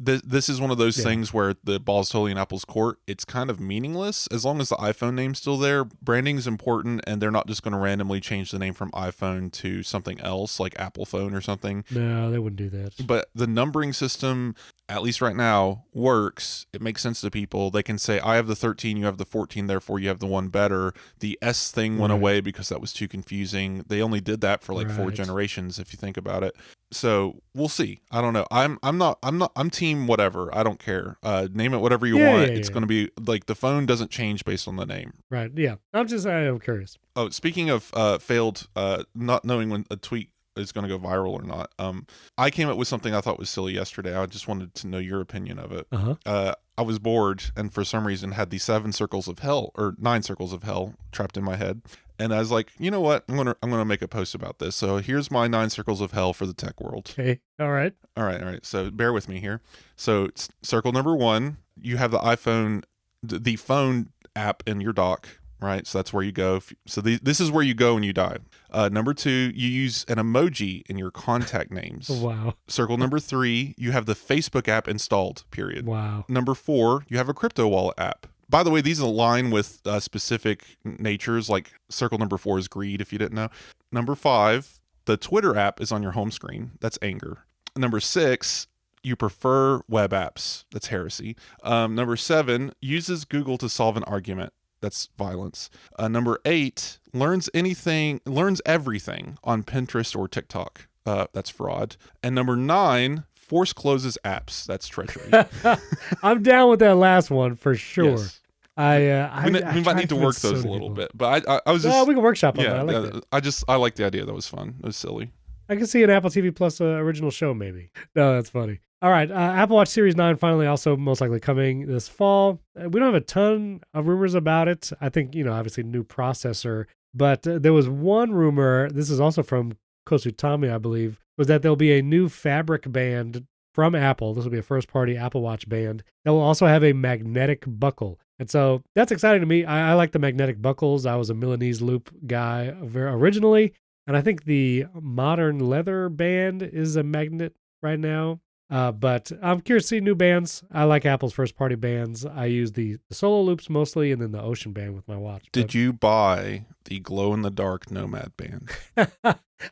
This is one of those things where the ball's totally in Apple's court. It's kind of meaningless as long as the iPhone name's still there. Branding is important, and they're not just going to randomly change the name from iPhone to something else like Apple Phone or something. No, they wouldn't do that. But the numbering system, at least right now, works. It makes sense to people. They can say, I have the 13, you have the 14, therefore you have the one better. The S thing went away because that was too confusing. They only did that for like 4 generations, if you think about it. So we'll see. I don't know. I'm team whatever. I don't care. Name it whatever you want. It's going to be like the phone doesn't change based on the name. Right. Yeah. I'm curious. Oh, speaking of failed, not knowing when a tweet is going to go viral or not. I came up with something I thought was silly yesterday. I just wanted to know your opinion of it. I was bored and for some reason had the 9 circles of hell trapped in my head. And I was like, you know what? I'm gonna make a post about this. So here's my 9 circles of hell for the tech world. Okay. All right. So bear with me here. So circle number 1, you have the iPhone, the phone app in your dock. Right, so that's where you go. This is where you go when you die. Number 2, you use an emoji in your contact names. Wow. Circle number 3, you have the Facebook app installed, period. Wow. Number 4, you have a crypto wallet app. By the way, these align with specific natures, like circle number 4 is greed, if you didn't know. Number 5, the Twitter app is on your home screen. That's anger. Number 6, you prefer web apps. That's heresy. Number 7, uses Google to solve an argument. That's violence. Number 8, learns everything on Pinterest or TikTok. That's fraud. And number 9, force closes apps. That's treachery. I'm down with that last one for sure. Yes. We might need to work those a little bit, but I was just. We can workshop on that. I like that. I like the idea. That was fun. It was silly. I can see an Apple TV Plus original show maybe. No, that's funny. All right, Apple Watch Series 9 finally also most likely coming this fall. We don't have a ton of rumors about it. I think, obviously new processor, but there was one rumor, this is also from Kosutami, I believe, was that there'll be a new fabric band from Apple. This will be a first-party Apple Watch band that will also have a magnetic buckle. And so that's exciting to me. I like the magnetic buckles. I was a Milanese loop guy originally, and I think the modern leather band is a magnet right now. But I'm curious to see new bands. I like Apple's first-party bands. I use the solo loops mostly, and then the Ocean band with my watch. Did you buy the glow-in-the-dark Nomad band?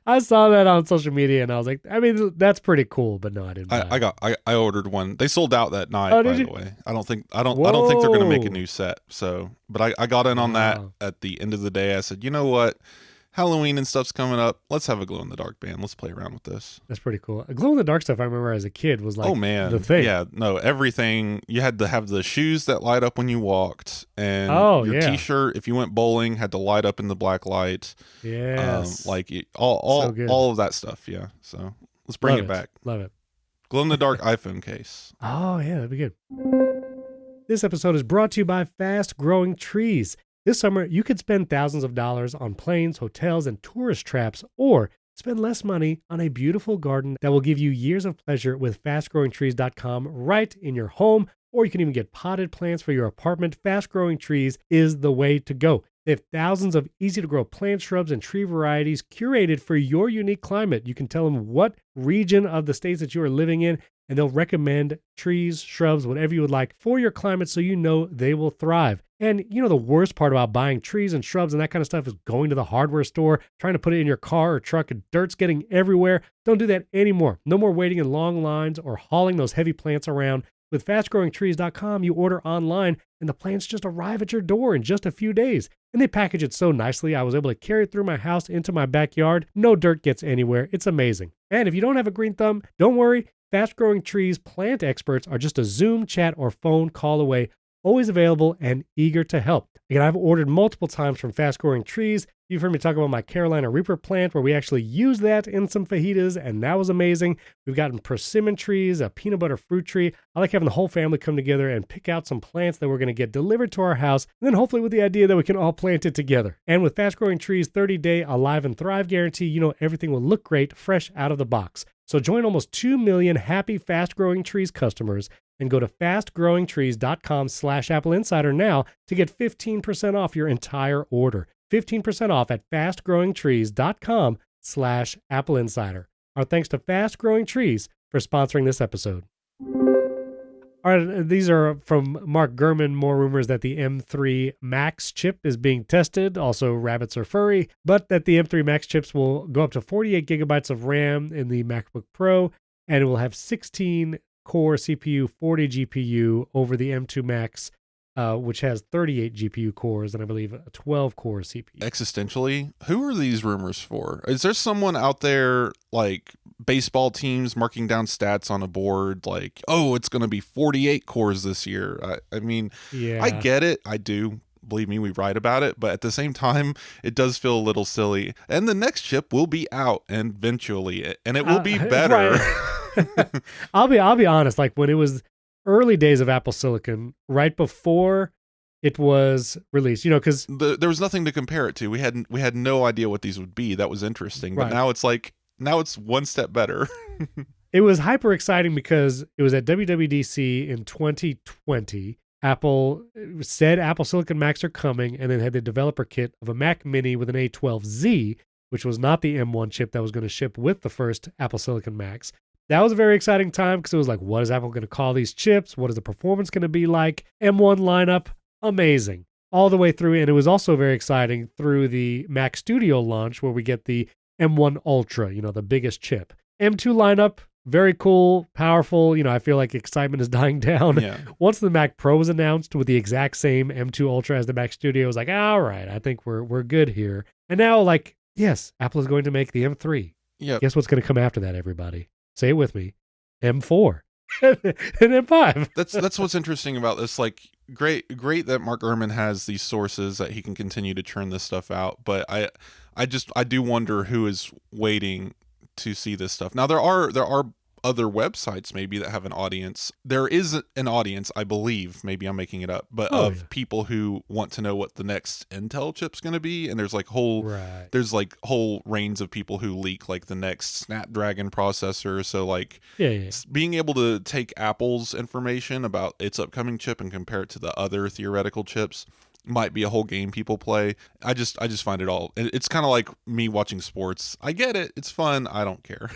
I saw that on social media, and I was like, I mean, that's pretty cool. But no, I didn't. I ordered one. They sold out that night. By the way, I don't think they're going to make a new set. So, but I got in on that at the end of the day. I said, you know what? Halloween and stuff's coming up. Let's have a glow-in-the-dark band. Let's play around with this. That's pretty cool. Glow-in-the-dark stuff I remember as a kid was like, the thing. Yeah, no, everything. You had to have the shoes that light up when you walked, and your T-shirt, if you went bowling, had to light up in the black light. Yes. All of that stuff, yeah. So let's bring it back. Love it. Glow-in-the-dark iPhone case. Oh, yeah, that'd be good. This episode is brought to you by Fast Growing Trees. This summer, you could spend thousands of dollars on planes, hotels, and tourist traps, or spend less money on a beautiful garden that will give you years of pleasure with fastgrowingtrees.com right in your home, or you can even get potted plants for your apartment. Fast Growing Trees is the way to go. They have thousands of easy-to-grow plant shrubs and tree varieties curated for your unique climate. You can tell them what region of the states that you are living in, and they'll recommend trees, shrubs, whatever you would like for your climate so you know they will thrive. And the worst part about buying trees and shrubs and that kind of stuff is going to the hardware store, trying to put it in your car or truck, and dirt's getting everywhere. Don't do that anymore. No more waiting in long lines or hauling those heavy plants around. With fastgrowingtrees.com, you order online and the plants just arrive at your door in just a few days. And they package it so nicely, I was able to carry it through my house into my backyard. No dirt gets anywhere. It's amazing. And if you don't have a green thumb, don't worry. Fast Growing Trees plant experts are just a Zoom, chat, or phone call away, always available and eager to help. Again, I've ordered multiple times from Fast Growing Trees. You've heard me talk about my Carolina Reaper plant where we actually used that in some fajitas, and that was amazing. We've gotten persimmon trees, a peanut butter fruit tree. I like having the whole family come together and pick out some plants that we're going to get delivered to our house, and then hopefully with the idea that we can all plant it together. And with Fast Growing Trees' 30-day Alive and Thrive guarantee, everything will look great fresh out of the box. So join almost 2 million happy Fast Growing Trees customers and go to fastgrowingtrees.com/AppleInsider now to get 15% off your entire order. 15% off at fastgrowingtrees.com/AppleInsider. Our thanks to Fast Growing Trees for sponsoring this episode. All right, these are from Mark Gurman. More rumors that the M3 Max chip is being tested. Also, rabbits are furry, but that the M3 Max chips will go up to 48 gigabytes of RAM in the MacBook Pro, and it will have 16-core CPU, 40 GPU over the M2 Max, which has 38 GPU cores and I believe a 12-core CPU. Existentially, who are these rumors for? Is there someone out there like baseball teams marking down stats on a board like, oh, it's going to be 48 cores this year? I mean, yeah. I get it. I do. Believe me, we write about it, but at the same time, it does feel a little silly. And the next chip will be out eventually, and it will be better. Right. I'll be honest. Like when it was early days of Apple Silicon, right before it was released, because there was nothing to compare it to. We had no idea what these would be. That was interesting, but now it's one step better. It was hyper exciting because it was at WWDC in 2020. Apple said Apple Silicon Macs are coming, and then had the developer kit of a Mac Mini with an A12Z, which was not the M1 chip that was going to ship with the first Apple Silicon Macs. That was a very exciting time because it was like, what is Apple going to call these chips? What is the performance going to be like? M1 lineup, amazing. All the way through, and it was also very exciting through the Mac Studio launch where we get the M1 Ultra, the biggest chip. M2 lineup, very cool, powerful. I feel like excitement is dying down. Yeah. Once the Mac Pro was announced with the exact same M2 Ultra as the Mac Studio, I was like, all right, I think we're good here. And now, yes, Apple is going to make the M3. Yeah. Guess what's going to come after that, everybody? Say it with me. M4 and M5. That's what's interesting about this. Like, great that Mark Gurman has these sources that he can continue to churn this stuff out. But I do wonder who is waiting to see this stuff. Now there are other websites maybe that have an audience. There is an audience, I believe, maybe I'm making it up, but people who want to know what the next Intel chip's going to be, and there's whole reigns of people who leak the next Snapdragon processor. So being able to take Apple's information about its upcoming chip and compare it to the other theoretical chips might be a whole game people play. I just find it all. It's kind of like me watching sports. I get it. It's fun. I don't care.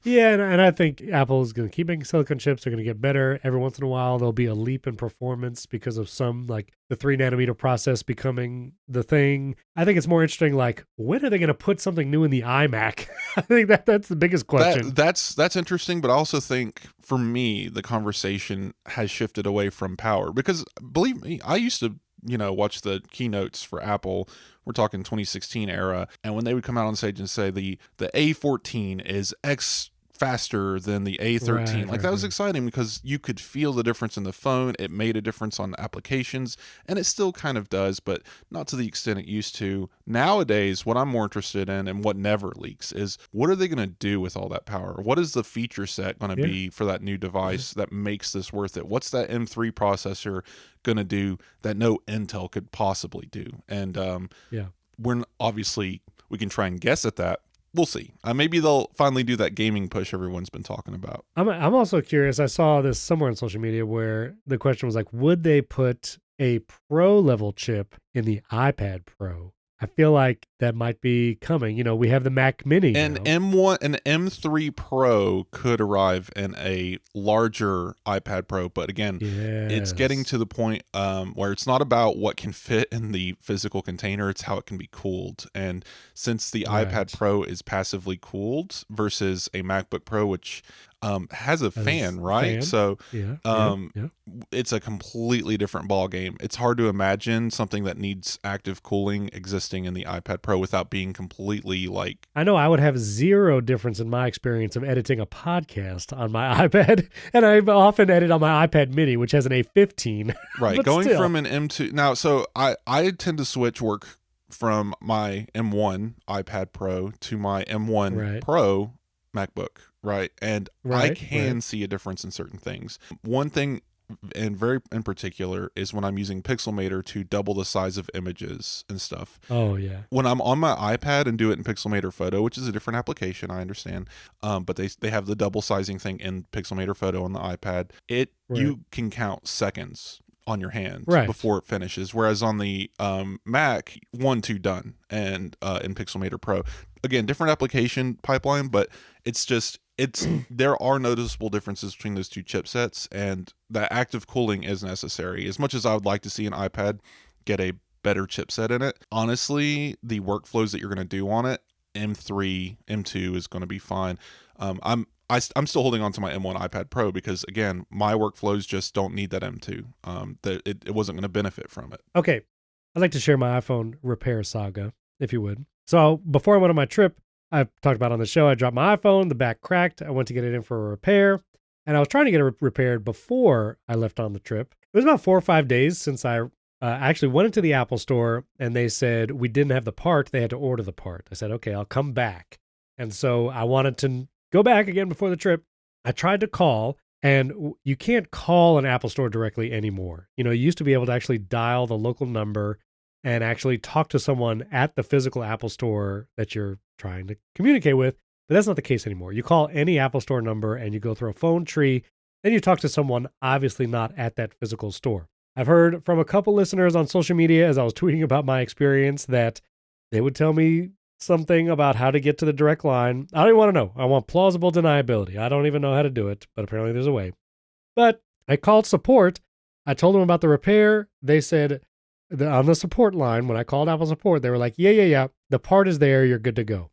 Yeah, and I think Apple is going to keep making silicon chips. They're going to get better. Every once in a while, there'll be a leap in performance because of some, the 3-nanometer process becoming the thing. I think it's more interesting, when are they going to put something new in the iMac? I think that's the biggest question. That's interesting, but I also think, for me, the conversation has shifted away from power. Because, believe me, I used to watch the keynotes for Apple. We're talking 2016 era. And when they would come out on stage and say the A14 is X faster than the A13. That was exciting because you could feel the difference in the phone. It made a difference on applications, and it still kind of does, but not to the extent it used to. Nowadays, what I'm more interested in, and what never leaks, is what are they going to do with all that power? What is the feature set going to be for that new device that makes this worth it? What's that M3 processor going to do that no Intel could possibly do? And we can try and guess at that. We'll see. Maybe they'll finally do that gaming push everyone's been talking about. I'm also curious. I saw this somewhere on social media where the question was would they put a Pro level chip in the iPad Pro? I feel like that might be coming. We have the Mac Mini An now. M1, an M3 Pro could arrive in a larger iPad Pro, but again, it's getting Yes. to the point where it's not about what can fit in the physical container; it's how it can be cooled. And since the iPad Right. Pro is passively cooled versus a MacBook Pro, which has a That is fan, a right? fan. So Yeah. Yeah. um, Yeah. it's a completely different ball game. It's hard to imagine something that needs active cooling existing in the iPad Pro without being completely like I know I would have zero difference in my experience of editing a podcast on my iPad, and I often edit on my iPad Mini, which has an A15. right. But Going still, from an M2 now, so I tend to switch work from my M1 iPad Pro to my M1 right, Pro MacBook, right? And I right, right. can see a difference in certain things. One thing and very in particular is when I'm using Pixelmator to double the size of images and stuff. Oh yeah, When I'm on my iPad and do it in Pixelmator Photo, which is a different application, I understand, but they have the double sizing thing in Pixelmator Photo on the iPad. right, You can count seconds on your hand right. before it finishes, whereas on the Mac, 1 2 done, and in Pixelmator Pro, again, different application pipeline, but it's just there are noticeable differences between those two chipsets, and that active cooling is necessary. As much as I would like to see an iPad get a better chipset in it, honestly, the workflows that you're going to do on it, M3, M2 is going to be fine. I'm still holding on to my M1 iPad Pro because again, my workflows just don't need that M2. It wasn't going to benefit from it. Okay, I'd like to share my iPhone repair saga, if you would. So before I went on my trip, I talked about on the show, I dropped my iPhone, the back cracked. I went to get it in for a repair, and I was trying to get it repaired before I left on the trip. It was about 4 or 5 days since I actually went into the Apple store, and they said we didn't have the part. They had to order the part. I said, okay, I'll come back. And so I wanted to go back again before the trip. I tried to call, and you can't call an Apple store directly anymore. You used to be able to actually dial the local number and actually talk to someone at the physical Apple store that you're trying to communicate with. But that's not the case anymore. You call any Apple store number and you go through a phone tree, then you talk to someone obviously not at that physical store. I've heard from a couple listeners on social media as I was tweeting about my experience that they would tell me something about how to get to the direct line. I don't even want to know. I want plausible deniability. I don't even know how to do it, but apparently there's a way. But I called support. I told them about the repair. They said on the support line, when I called Apple support, they were like, yeah. The part is there. You're good to go.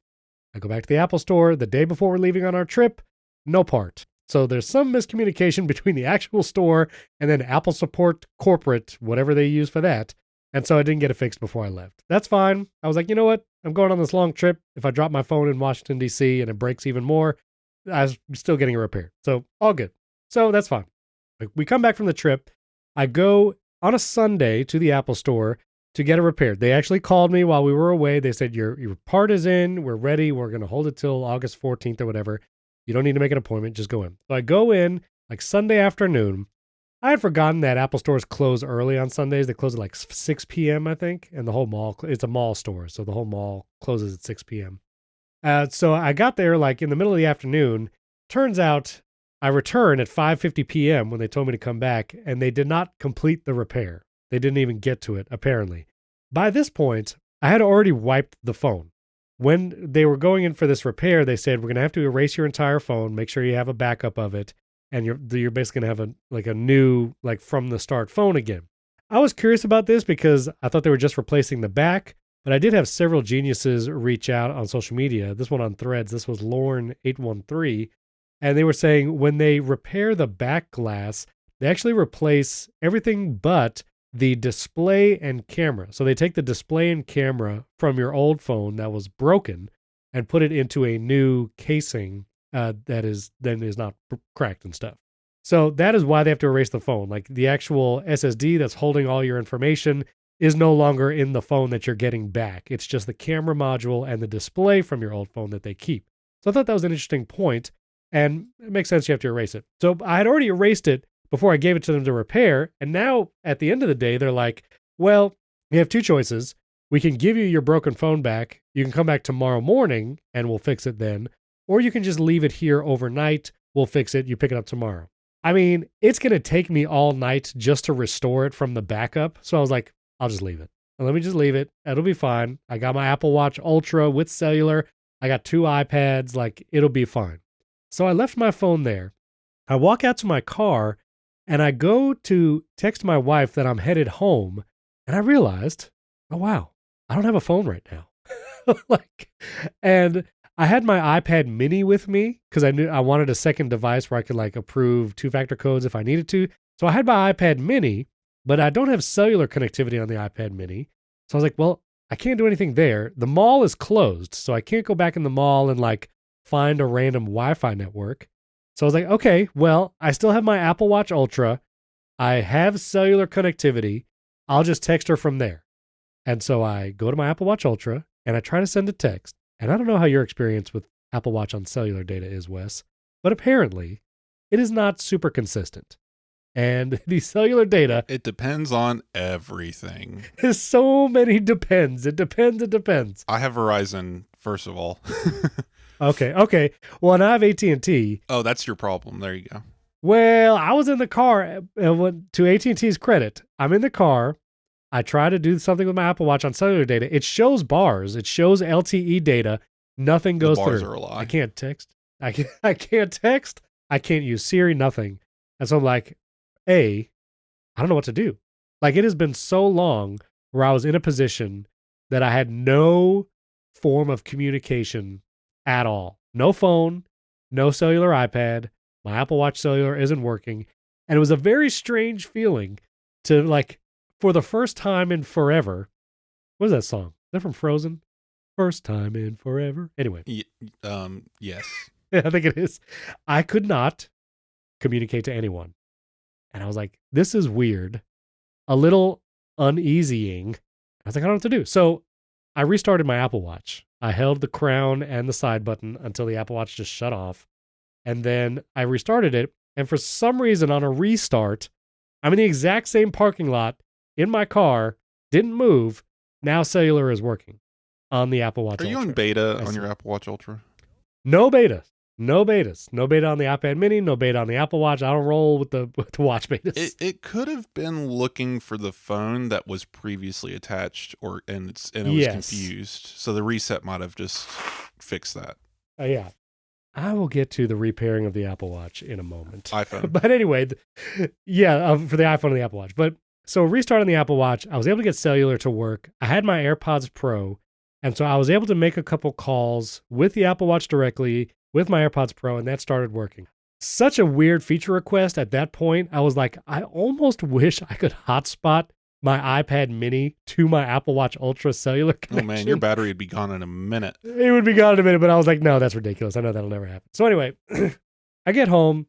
I go back to the Apple store the day before we're leaving on our trip. No part. So there's some miscommunication between the actual store and then Apple support corporate, whatever they use for that. And so I didn't get it fixed before I left. That's fine. I was like, you know what? I'm going on this long trip. If I drop my phone in Washington, D.C. and it breaks even more, I'm still getting it repaired. So all good. So that's fine. We come back from the trip. I go on a Sunday to the Apple store to get it repaired. They actually called me while we were away. They said, your part is in. We're ready. We're going to hold it till August 14th or whatever. You don't need to make an appointment. Just go in. So I go in like Sunday afternoon. I had forgotten that Apple stores close early on Sundays. They close at like 6 p.m., I think. And the whole mall, it's a mall store. So the whole mall closes at 6 p.m. So I got there like in the middle of the afternoon. Turns out I returned at 5:50 p.m. when they told me to come back, and they did not complete the repair. They didn't even get to it, apparently. By this point, I had already wiped the phone. When they were going in for this repair, they said, we're going to have to erase your entire phone, make sure you have a backup of it, and you're basically going to have a new, like from the start phone again. I was curious about this because I thought they were just replacing the back, but I did have several geniuses reach out on social media. This one on Threads, this was Lorne813, and they were saying when they repair the back glass, they actually replace everything but the display and camera. So they take the display and camera from your old phone that was broken and put it into a new casing that is not cracked and stuff. So that is why they have to erase the phone. Like the actual SSD that's holding all your information is no longer in the phone that you're getting back. It's just the camera module and the display from your old phone that they keep. So I thought that was an interesting point, and it makes sense you have to erase it. So I had already erased it before I gave it to them to repair. And now at the end of the day, they're like, well, we have two choices. We can give you your broken phone back. You can come back tomorrow morning and we'll fix it then. Or you can just leave it here overnight. We'll fix it. You pick it up tomorrow. I mean, it's going to take me all night just to restore it from the backup. So I was like, I'll just leave it. Let me just leave it. It'll be fine. I got my Apple Watch Ultra with cellular. I got 2 iPads. Like, it'll be fine. So I left my phone there. I walk out to my car and I go to text my wife that I'm headed home. And I realized, oh, wow, I don't have a phone right now. Like, and I had my iPad mini with me because I knew I wanted a second device where I could like approve 2-factor codes if I needed to. So I had my iPad mini, but I don't have cellular connectivity on the iPad mini. So I was like, well, I can't do anything there. The mall is closed, so I can't go back in the mall and like find a random Wi-Fi network. So I was like, okay, well, I still have my Apple Watch Ultra. I have cellular connectivity. I'll just text her from there. And so I go to my Apple Watch Ultra and I try to send a text. And I don't know how your experience with Apple Watch on cellular data is, Wes, but apparently it is not super consistent. And the cellular data... It depends on everything. There's so many depends. It depends. I have Verizon, first of all. Okay. Well, and I have AT&T. Oh, that's your problem. There you go. Well, I was in the car. To AT&T's credit, I'm in the car. I try to do something with my Apple Watch on cellular data. It shows bars. It shows LTE data. Nothing goes bars through. Are a lie. I can't text. I can't text. I can't use Siri. Nothing. And so I'm like, I don't know what to do. Like, it has been so long where I was in a position that I had no form of communication at all. No phone, no cellular iPad. My Apple Watch cellular isn't working. And it was a very strange feeling to like, for the first time in forever. What is that song? Is that from Frozen? First time in forever. Anyway. Yes. Yeah, I think it is. I could not communicate to anyone. And I was like, this is weird. A little uneasying. I was like, I don't know what to do. So I restarted my Apple Watch. I held the crown and the side button until the Apple Watch just shut off. And then I restarted it. And for some reason on a restart, I'm in the exact same parking lot in my car, didn't move. Now cellular is working on the Apple Watch Are you Ultra. on beta on your Apple Watch Ultra? No betas. No beta on the iPad mini, no beta on the Apple Watch. I don't roll with the watch betas. It could have been looking for the phone that was previously attached and it was confused. So the reset might have just fixed that. Yeah. I will get to the repairing of the Apple Watch in a moment. iPhone. But anyway, for the iPhone and the Apple Watch. But so restarting the Apple Watch, I was able to get cellular to work. I had my AirPods Pro. And so I was able to make a couple calls with the Apple Watch directly with my AirPods Pro, and that started working. Such a weird feature request at that point. I was like, I almost wish I could hotspot my iPad mini to my Apple Watch Ultra cellular connection. Oh man, your battery would be gone in a minute. It would be gone in a minute, but I was like, no, that's ridiculous. I know that'll never happen. So anyway, I get home,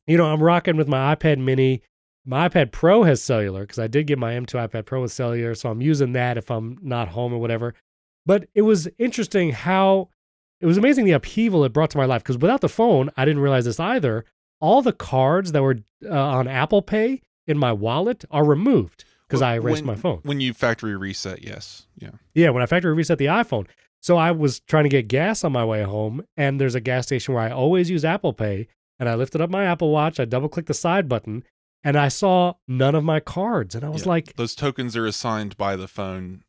I'm rocking with my iPad mini. My iPad Pro has cellular because I did get my M2 iPad Pro with cellular, so I'm using that if I'm not home or whatever. But it was interesting how it was amazing the upheaval it brought to my life because without the phone, I didn't realize this either. All the cards that were on Apple Pay in my wallet are removed because I erased my phone. When you factory reset, yes. Yeah. Yeah, when I factory reset the iPhone. So I was trying to get gas on my way home, and there's a gas station where I always use Apple Pay, and I lifted up my Apple Watch, I double-clicked the side button, and I saw none of my cards. And I was like... Those tokens are assigned by the phone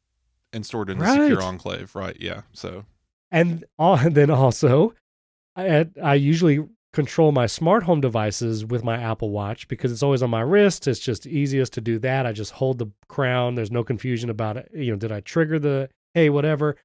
and stored in the secure enclave, right? Yeah, so... And then also, I usually control my smart home devices with my Apple Watch because it's always on my wrist. It's just easiest to do that. I just hold the crown. There's no confusion about it. Did I trigger the, hey, whatever.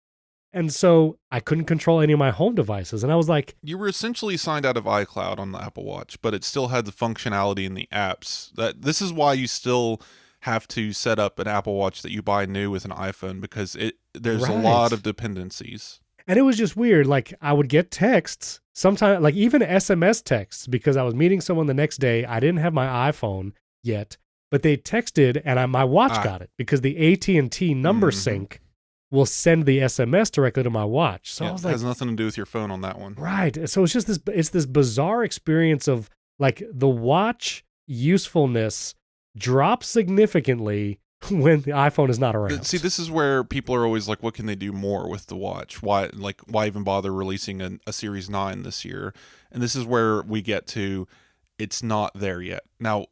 And so I couldn't control any of my home devices. And I was like... You were essentially signed out of iCloud on the Apple Watch, but it still had the functionality in the apps. This is why you still have to set up an Apple Watch that you buy new with an iPhone because there's a lot of dependencies. And it was just weird. Like I would get texts sometimes, like even SMS texts, because I was meeting someone the next day. I didn't have my iPhone yet, but they texted and my watch got it because the AT&T number sync will send the SMS directly to my watch. So I was like, it has nothing to do with your phone on that one. Right. So it's just this bizarre experience of like the watch usefulness drops significantly when the iPhone is not around. See, this is where people are always like, what can they do more with the watch? Why even bother releasing a Series 9 this year? And this is where we get to, it's not there yet. Now,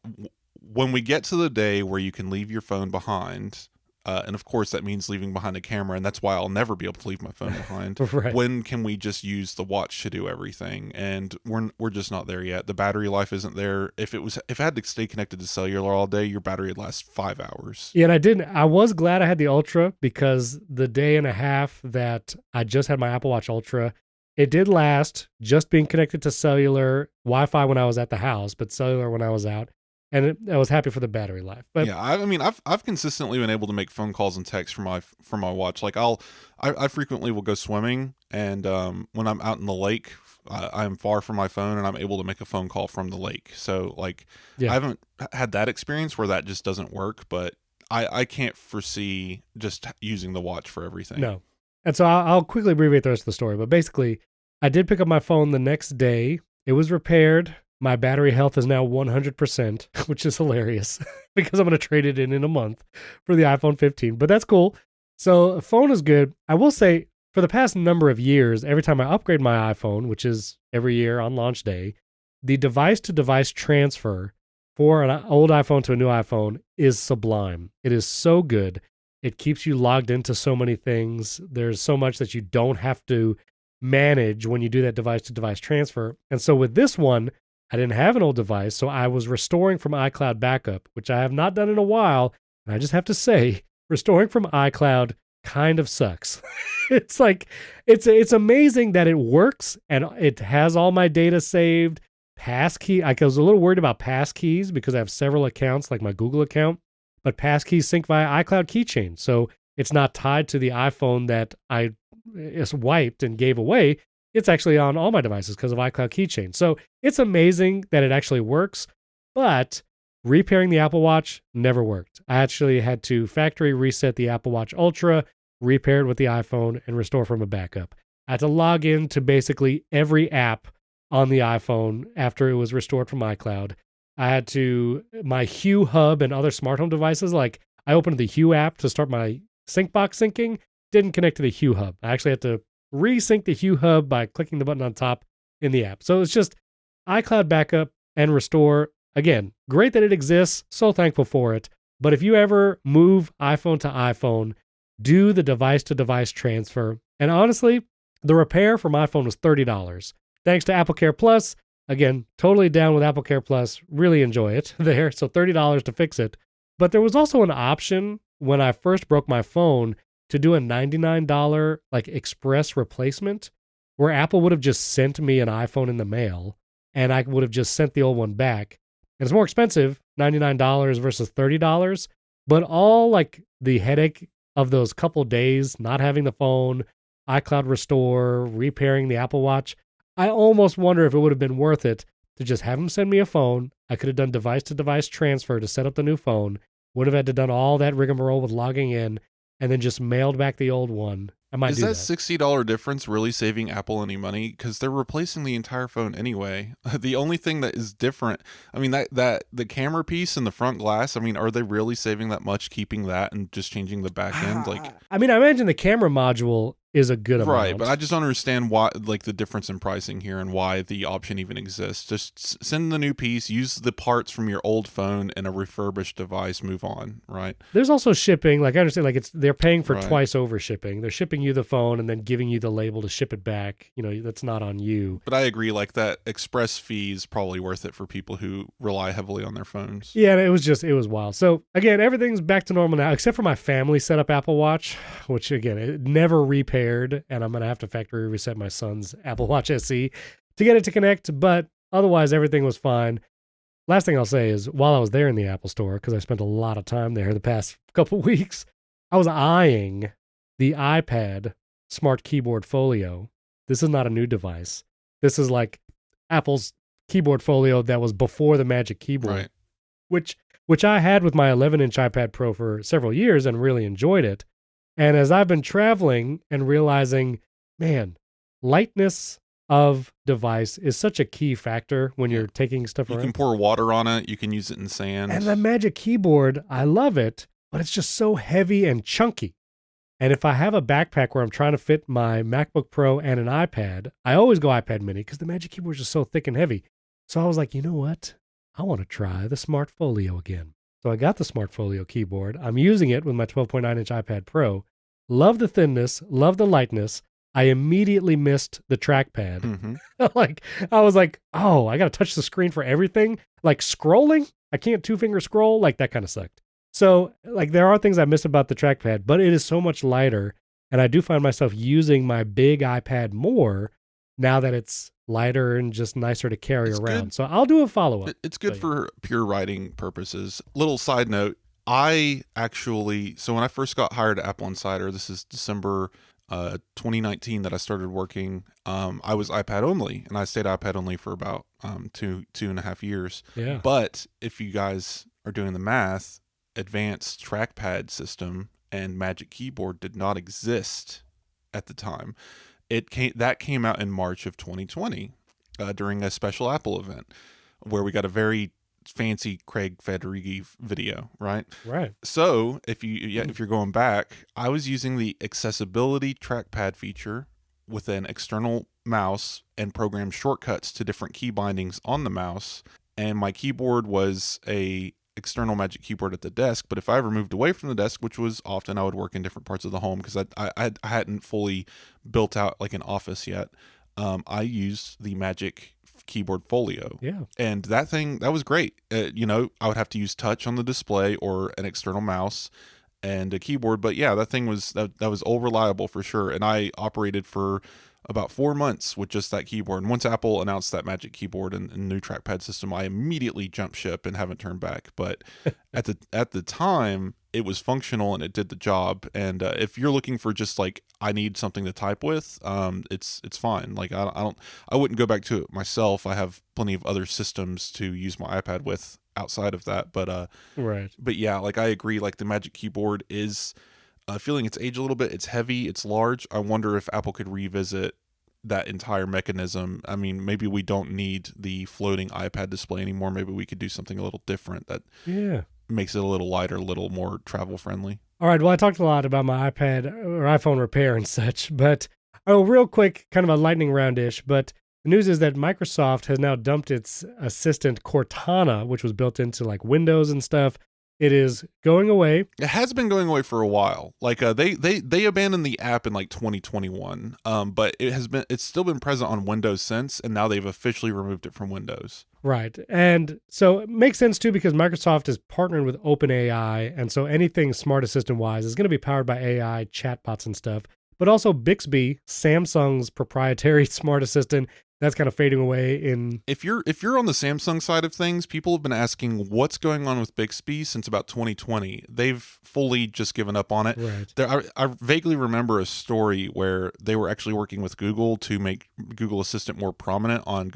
when we get to the day where you can leave your phone behind, and of course that means leaving behind a camera, and that's why I'll never be able to leave my phone behind. Right. When can we just use the watch to do everything? And we're just not there yet. The battery life isn't there. If I had to stay connected to cellular all day, your battery would last 5 hours. Yeah, and I was glad I had the Ultra, because the day and a half that I just had my Apple Watch Ultra, it did last just being connected to cellular, Wi-Fi when I was at the house, but cellular when I was out. And I was happy for the battery life. But yeah, I mean, I've consistently been able to make phone calls and texts from my watch. Like I frequently will go swimming, and when I'm out in the lake, I'm far from my phone, and I'm able to make a phone call from the lake. So like, yeah. I haven't had that experience where that just doesn't work, but I can't foresee just using the watch for everything. No. And so I'll quickly abbreviate the rest of the story. But basically, I did pick up my phone the next day. It was repaired. My battery health is now 100%, which is hilarious because I'm going to trade it in a month for the iPhone 15. But that's cool. So the phone is good. I will say, for the past number of years, every time I upgrade my iPhone, which is every year on launch day, the device-to-device transfer for an old iPhone to a new iPhone is sublime. It is so good. It keeps you logged into so many things. There's so much that you don't have to manage when you do that device-to-device transfer. And so with this one, I didn't have an old device, so I was restoring from iCloud backup, which I have not done in a while. And I just have to say, restoring from iCloud kind of sucks. It's like, it's amazing that it works, and it has all my data saved. Passkey, I was a little worried about passkeys because I have several accounts, like my Google account, but passkeys sync via iCloud keychain. So it's not tied to the iPhone that I wiped and gave away. It's actually on all my devices because of iCloud keychain. So it's amazing that it actually works, but repairing the Apple Watch never worked. I actually had to factory reset the Apple Watch Ultra, repair it with the iPhone, and restore from a backup. I had to log in to basically every app on the iPhone after it was restored from iCloud. I had to, my Hue hub and other smart home devices, like I opened the Hue app to start my SyncBox syncing, didn't connect to the Hue hub. I actually had to resync the Hue hub by clicking the button on top in the app. So it's just iCloud backup and restore. Again, great that it exists. So thankful for it. But if you ever move iPhone to iPhone, do the device-to-device transfer. And honestly, the repair for my phone was $30. Thanks to AppleCare Plus. Again, totally down with AppleCare Plus. Really enjoy it there. So $30 to fix it. But there was also an option when I first broke my phone to do a $99 like express replacement, where Apple would have just sent me an iPhone in the mail and I would have just sent the old one back. And it's more expensive, $99 versus $30. But all like the headache of those couple days, not having the phone, iCloud restore, repairing the Apple Watch, I almost wonder if it would have been worth it to just have them send me a phone. I could have done device-to-device transfer to set up the new phone, would have had to done all that rigmarole with logging in, and then just mailed back the old one. I might do that. Is that $60 difference really saving Apple any money? Because they're replacing the entire phone anyway. The only thing that is different, I mean, that the camera piece and the front glass, I mean, are they really saving that much keeping that and just changing the back end? Like, I mean, I imagine the camera module is a good amount. Right, but I just don't understand why, like, the difference in pricing here and why the option even exists. Just send the new piece, use the parts from your old phone and a refurbished device, move on, right? There's also shipping. Like, I understand, like, they're paying for twice over shipping. They're shipping you the phone and then giving you the label to ship it back. You know, that's not on you. But I agree, like, that express fee is probably worth it for people who rely heavily on their phones. Yeah, and it was wild. So, again, everything's back to normal now, except for my family set up Apple Watch, which, again, it never repaired, and I'm going to have to factory reset my son's Apple Watch SE to get it to connect, but otherwise everything was fine. Last thing I'll say is, while I was there in the Apple store, because I spent a lot of time there the past couple weeks, I was eyeing the iPad Smart Keyboard Folio. This is not a new device. This is like Apple's keyboard folio that was before the Magic Keyboard, right, which I had with my 11-inch iPad Pro for several years and really enjoyed it. And as I've been traveling and realizing, man, lightness of device is such a key factor when you're taking stuff around. You can pour water on it. You can use it in sand. And the Magic Keyboard, I love it, but it's just so heavy and chunky. And if I have a backpack where I'm trying to fit my MacBook Pro and an iPad, I always go iPad mini because the Magic Keyboard is just so thick and heavy. So I was like, you know what? I want to try the Smart Folio again. So I got the Smart Folio keyboard. I'm using it with my 12.9-inch iPad Pro. Love the thinness, love the lightness. I immediately missed the trackpad. Mm-hmm. Like, I was like, oh, I got to touch the screen for everything. Like scrolling, I can't two-finger scroll. Like, that kind of sucked. So, like, there are things I miss about the trackpad, but it is so much lighter. And I do find myself using my big iPad more now that it's lighter and just nicer to carry It's around. good. So I'll do a follow-up. It's good But yeah. for pure writing purposes. Little side note, I actually, so when I first got hired at AppleInsider, this is December 2019 that I started working, I was iPad only, and I stayed iPad only for about 2.5 years. Yeah. But if you guys are doing the math, advanced trackpad system and Magic Keyboard did not exist at the time. That came out in March of 2020 during a special Apple event where we got a very fancy Craig Federighi video, right? Right. So if you're going back, I was using the accessibility trackpad feature with an external mouse and program shortcuts to different key bindings on the mouse, and my keyboard was a external Magic Keyboard at the desk. But if I ever moved away from the desk, which was often, I would work in different parts of the home because I hadn't fully built out like an office yet. I used the Magic Keyboard Folio. Yeah. And that was great. I would have to use touch on the display or an external mouse and a keyboard. But yeah, that was all reliable for sure. And I operated for about 4 months with just that keyboard. And once Apple announced that Magic Keyboard and new trackpad system, I immediately jumped ship and haven't turned back. But at the time, it was functional and it did the job. And if you're looking for just like, I need something to type with, it's fine. Like I wouldn't go back to it myself. I have plenty of other systems to use my iPad with outside of that. Right. But yeah, like I agree. Like the Magic Keyboard is feeling its age a little bit. It's heavy. It's large. I wonder if Apple could revisit that entire mechanism. I mean, maybe we don't need the floating iPad display anymore. Maybe we could do something a little different that makes it a little lighter, a little more travel friendly. All right. Well, I talked a lot about my iPad or iPhone repair and such, but real quick, kind of a lightning round-ish, but the news is that Microsoft has now dumped its assistant Cortana, which was built into like Windows and stuff. It is going away. It has been going away for a while. Like they abandoned the app in like 2021. But it's still been present on Windows since, and now they've officially removed it from Windows. Right. And so it makes sense too because Microsoft is partnering with OpenAI, and so anything smart assistant wise is going to be powered by AI, chatbots and stuff. But also Bixby, Samsung's proprietary smart assistant, that's kind of fading away in. If you're on the Samsung side of things, people have been asking what's going on with Bixby since about 2020. They've fully just given up on it. Right. I vaguely remember a story where they were actually working with Google to make Google Assistant more prominent on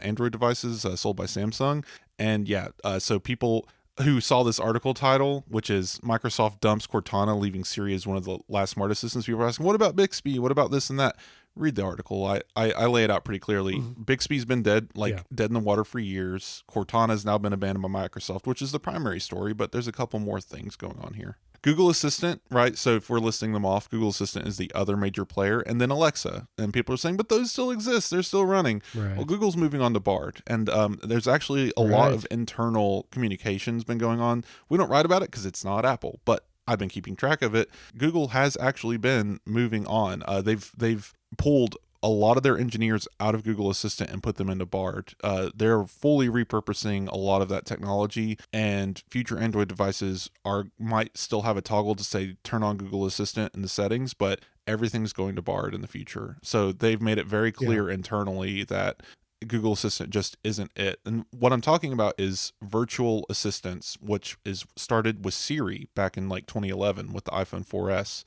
Android devices sold by Samsung. And yeah, so people who saw this article title, which is Microsoft dumps Cortana, leaving Siri as one of the last smart assistants, people were asking, what about Bixby? What about this and that? Read the article. I lay it out pretty clearly. Mm-hmm. Bixby's been dead in the water for years. Cortana's now been abandoned by Microsoft, which is the primary story, but there's a couple more things going on here. Google Assistant, right? So if we're listing them off, Google Assistant is the other major player, and then Alexa. And people are saying, but those still exist. They're still running. Right. Well, Google's moving on to Bard, and there's actually a lot of internal communications been going on. We don't write about it because it's not Apple, but I've been keeping track of it. Google has actually been moving on. They've pulled a lot of their engineers out of Google Assistant and put them into Bard. They're fully repurposing a lot of that technology, and future Android devices might still have a toggle to say turn on Google Assistant in the settings, but everything's going to Bard in the future. So they've made it very clear internally that Google Assistant just isn't it. And what I'm talking about is virtual assistants, which is started with Siri back in like 2011 with the iPhone 4S.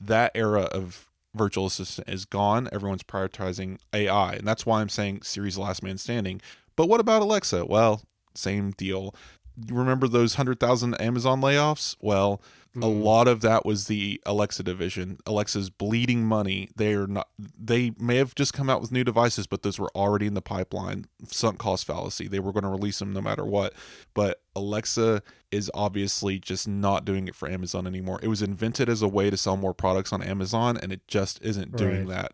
That era of virtual assistant is gone. Everyone's prioritizing AI, and that's why I'm saying Siri's the last man standing. But what about Alexa? Well, same deal. You remember those 100,000 Amazon layoffs? Well, A lot of that was the Alexa division. Alexa's bleeding money. They may have just come out with new devices, but those were already in the pipeline. Sunk cost fallacy. They were going to release them no matter what. But Alexa is obviously just not doing it for Amazon anymore. It was invented as a way to sell more products on Amazon, and it just isn't doing that.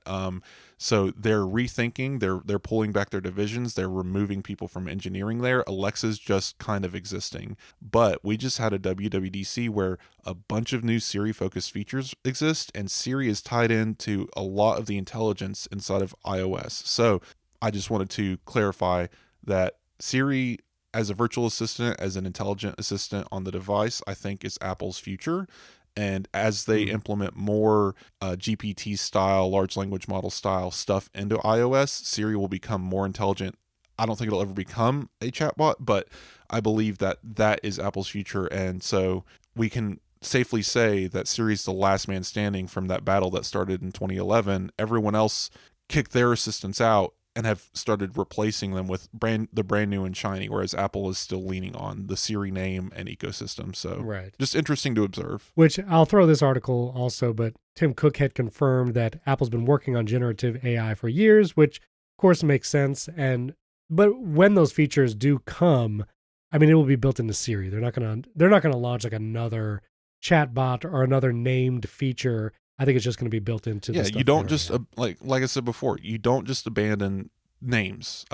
So they're rethinking, they're pulling back their divisions, they're removing people from engineering there. Alexa's just kind of existing. But we just had a WWDC where a bunch of new Siri-focused features exist, and Siri is tied into a lot of the intelligence inside of iOS. So I just wanted to clarify that Siri as a virtual assistant, as an intelligent assistant on the device, I think is Apple's future. And as they implement more GPT style, large language model style stuff into iOS, Siri will become more intelligent. I don't think it'll ever become a chatbot, but I believe that that is Apple's future. And so we can safely say that Siri's the last man standing from that battle that started in 2011. Everyone else kicked their assistants out and have started replacing them with the brand new and shiny, whereas Apple is still leaning on the Siri name and ecosystem. So just interesting to observe. Which I'll throw this article also, but Tim Cook had confirmed that Apple's been working on generative AI for years, which of course makes sense. But when those features do come, I mean, it will be built into Siri. They're not gonna launch like another chatbot or another named feature. I think it's just going to be built into the stuff. You don't just like I said before, you don't just abandon names,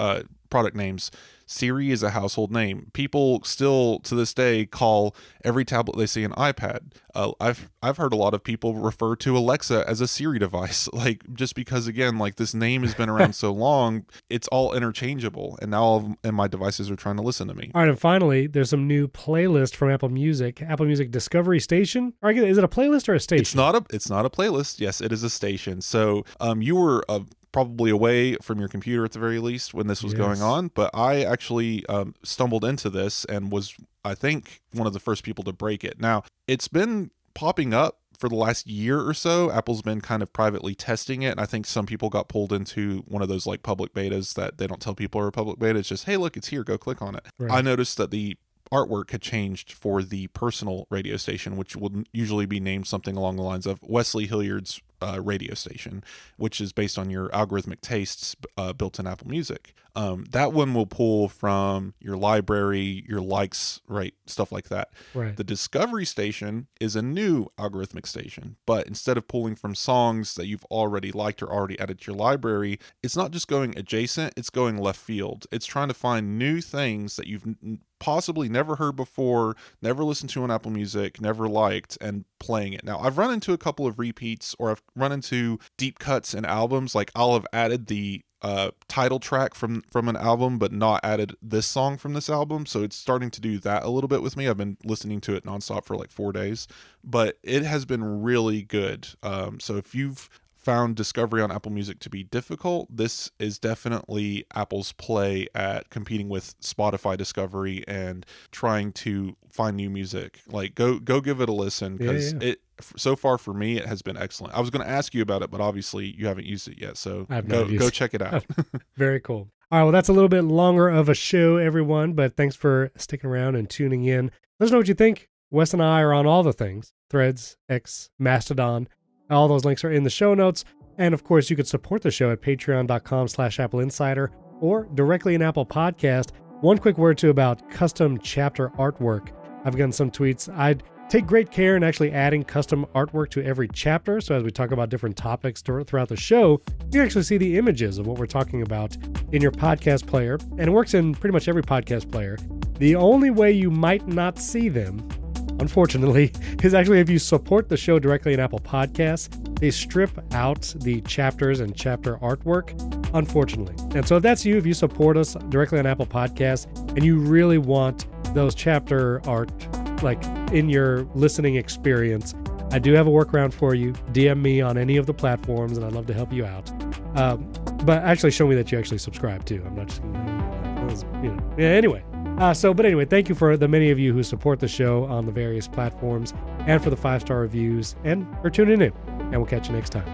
product names. Siri is a household name. People still to this day call every tablet they see an iPad. I've heard a lot of people refer to Alexa as a Siri device, like just because again, like this name has been around so long, it's all interchangeable, and now all of my devices are trying to listen to me. All right, and finally, there's some new playlist from Apple Music Discovery Station. Or is it a playlist or a station? It's not a playlist. Yes, it is a station. So you were probably away from your computer at the very least when this was going on, but I actually stumbled into this and was, I think, one of the first people to break it. Now, it's been popping up for the last year or so. Apple's been kind of privately testing it, and I think some people got pulled into one of those like public betas that they don't tell people are a public beta. It's just, hey, look, it's here, go click on it. I noticed that the artwork had changed for the personal radio station, which will usually be named something along the lines of Wesley Hilliard's radio station, which is based on your algorithmic tastes built in Apple Music. That one will pull from your library, your likes, right? Stuff like that. The Discovery Station is a new algorithmic station, but instead of pulling from songs that you've already liked or already added to your library, it's not just going adjacent, it's going left field. It's trying to find new things that you've possibly never heard before, never listened to on Apple Music, never liked, and playing it. Now, I've run into a couple of repeats, or I've run into deep cuts in albums. Like I'll have added the title track from an album, but not added this song from this album. So it's starting to do that a little bit with me. I've been listening to it nonstop for like 4 days, but it has been really good. So if you've found discovery on Apple Music to be difficult, this is definitely Apple's play at competing with Spotify discovery and trying to find new music. Like go give it a listen, because it so far for me it has been excellent. I was going to ask you about it, but obviously you haven't used it yet, so go check it out. Very cool. All right, well, that's a little bit longer of a show, everyone, but thanks for sticking around and tuning in. Let us know what you think. Wes and I are on all the things: Threads, X, Mastodon. All those links are in the show notes. And of course, you could support the show at patreon.com/AppleInsider or directly in Apple Podcast. One quick word too about custom chapter artwork. I've gotten some tweets. I'd take great care in actually adding custom artwork to every chapter. So as we talk about different topics throughout the show, you actually see the images of what we're talking about in your podcast player. And it works in pretty much every podcast player. The only way you might not see them, unfortunately, is actually if you support the show directly in Apple Podcasts. They strip out the chapters and chapter artwork, unfortunately. And so if that's you, if you support us directly on Apple Podcasts and you really want those chapter art like in your listening experience, I do have a workaround for you. DM me on any of the platforms and I'd love to help you out. But actually show me that you actually subscribe too. I'm not just, anyway. But anyway, thank you for the many of you who support the show on the various platforms and for the 5-star reviews and for tuning in. And we'll catch you next time.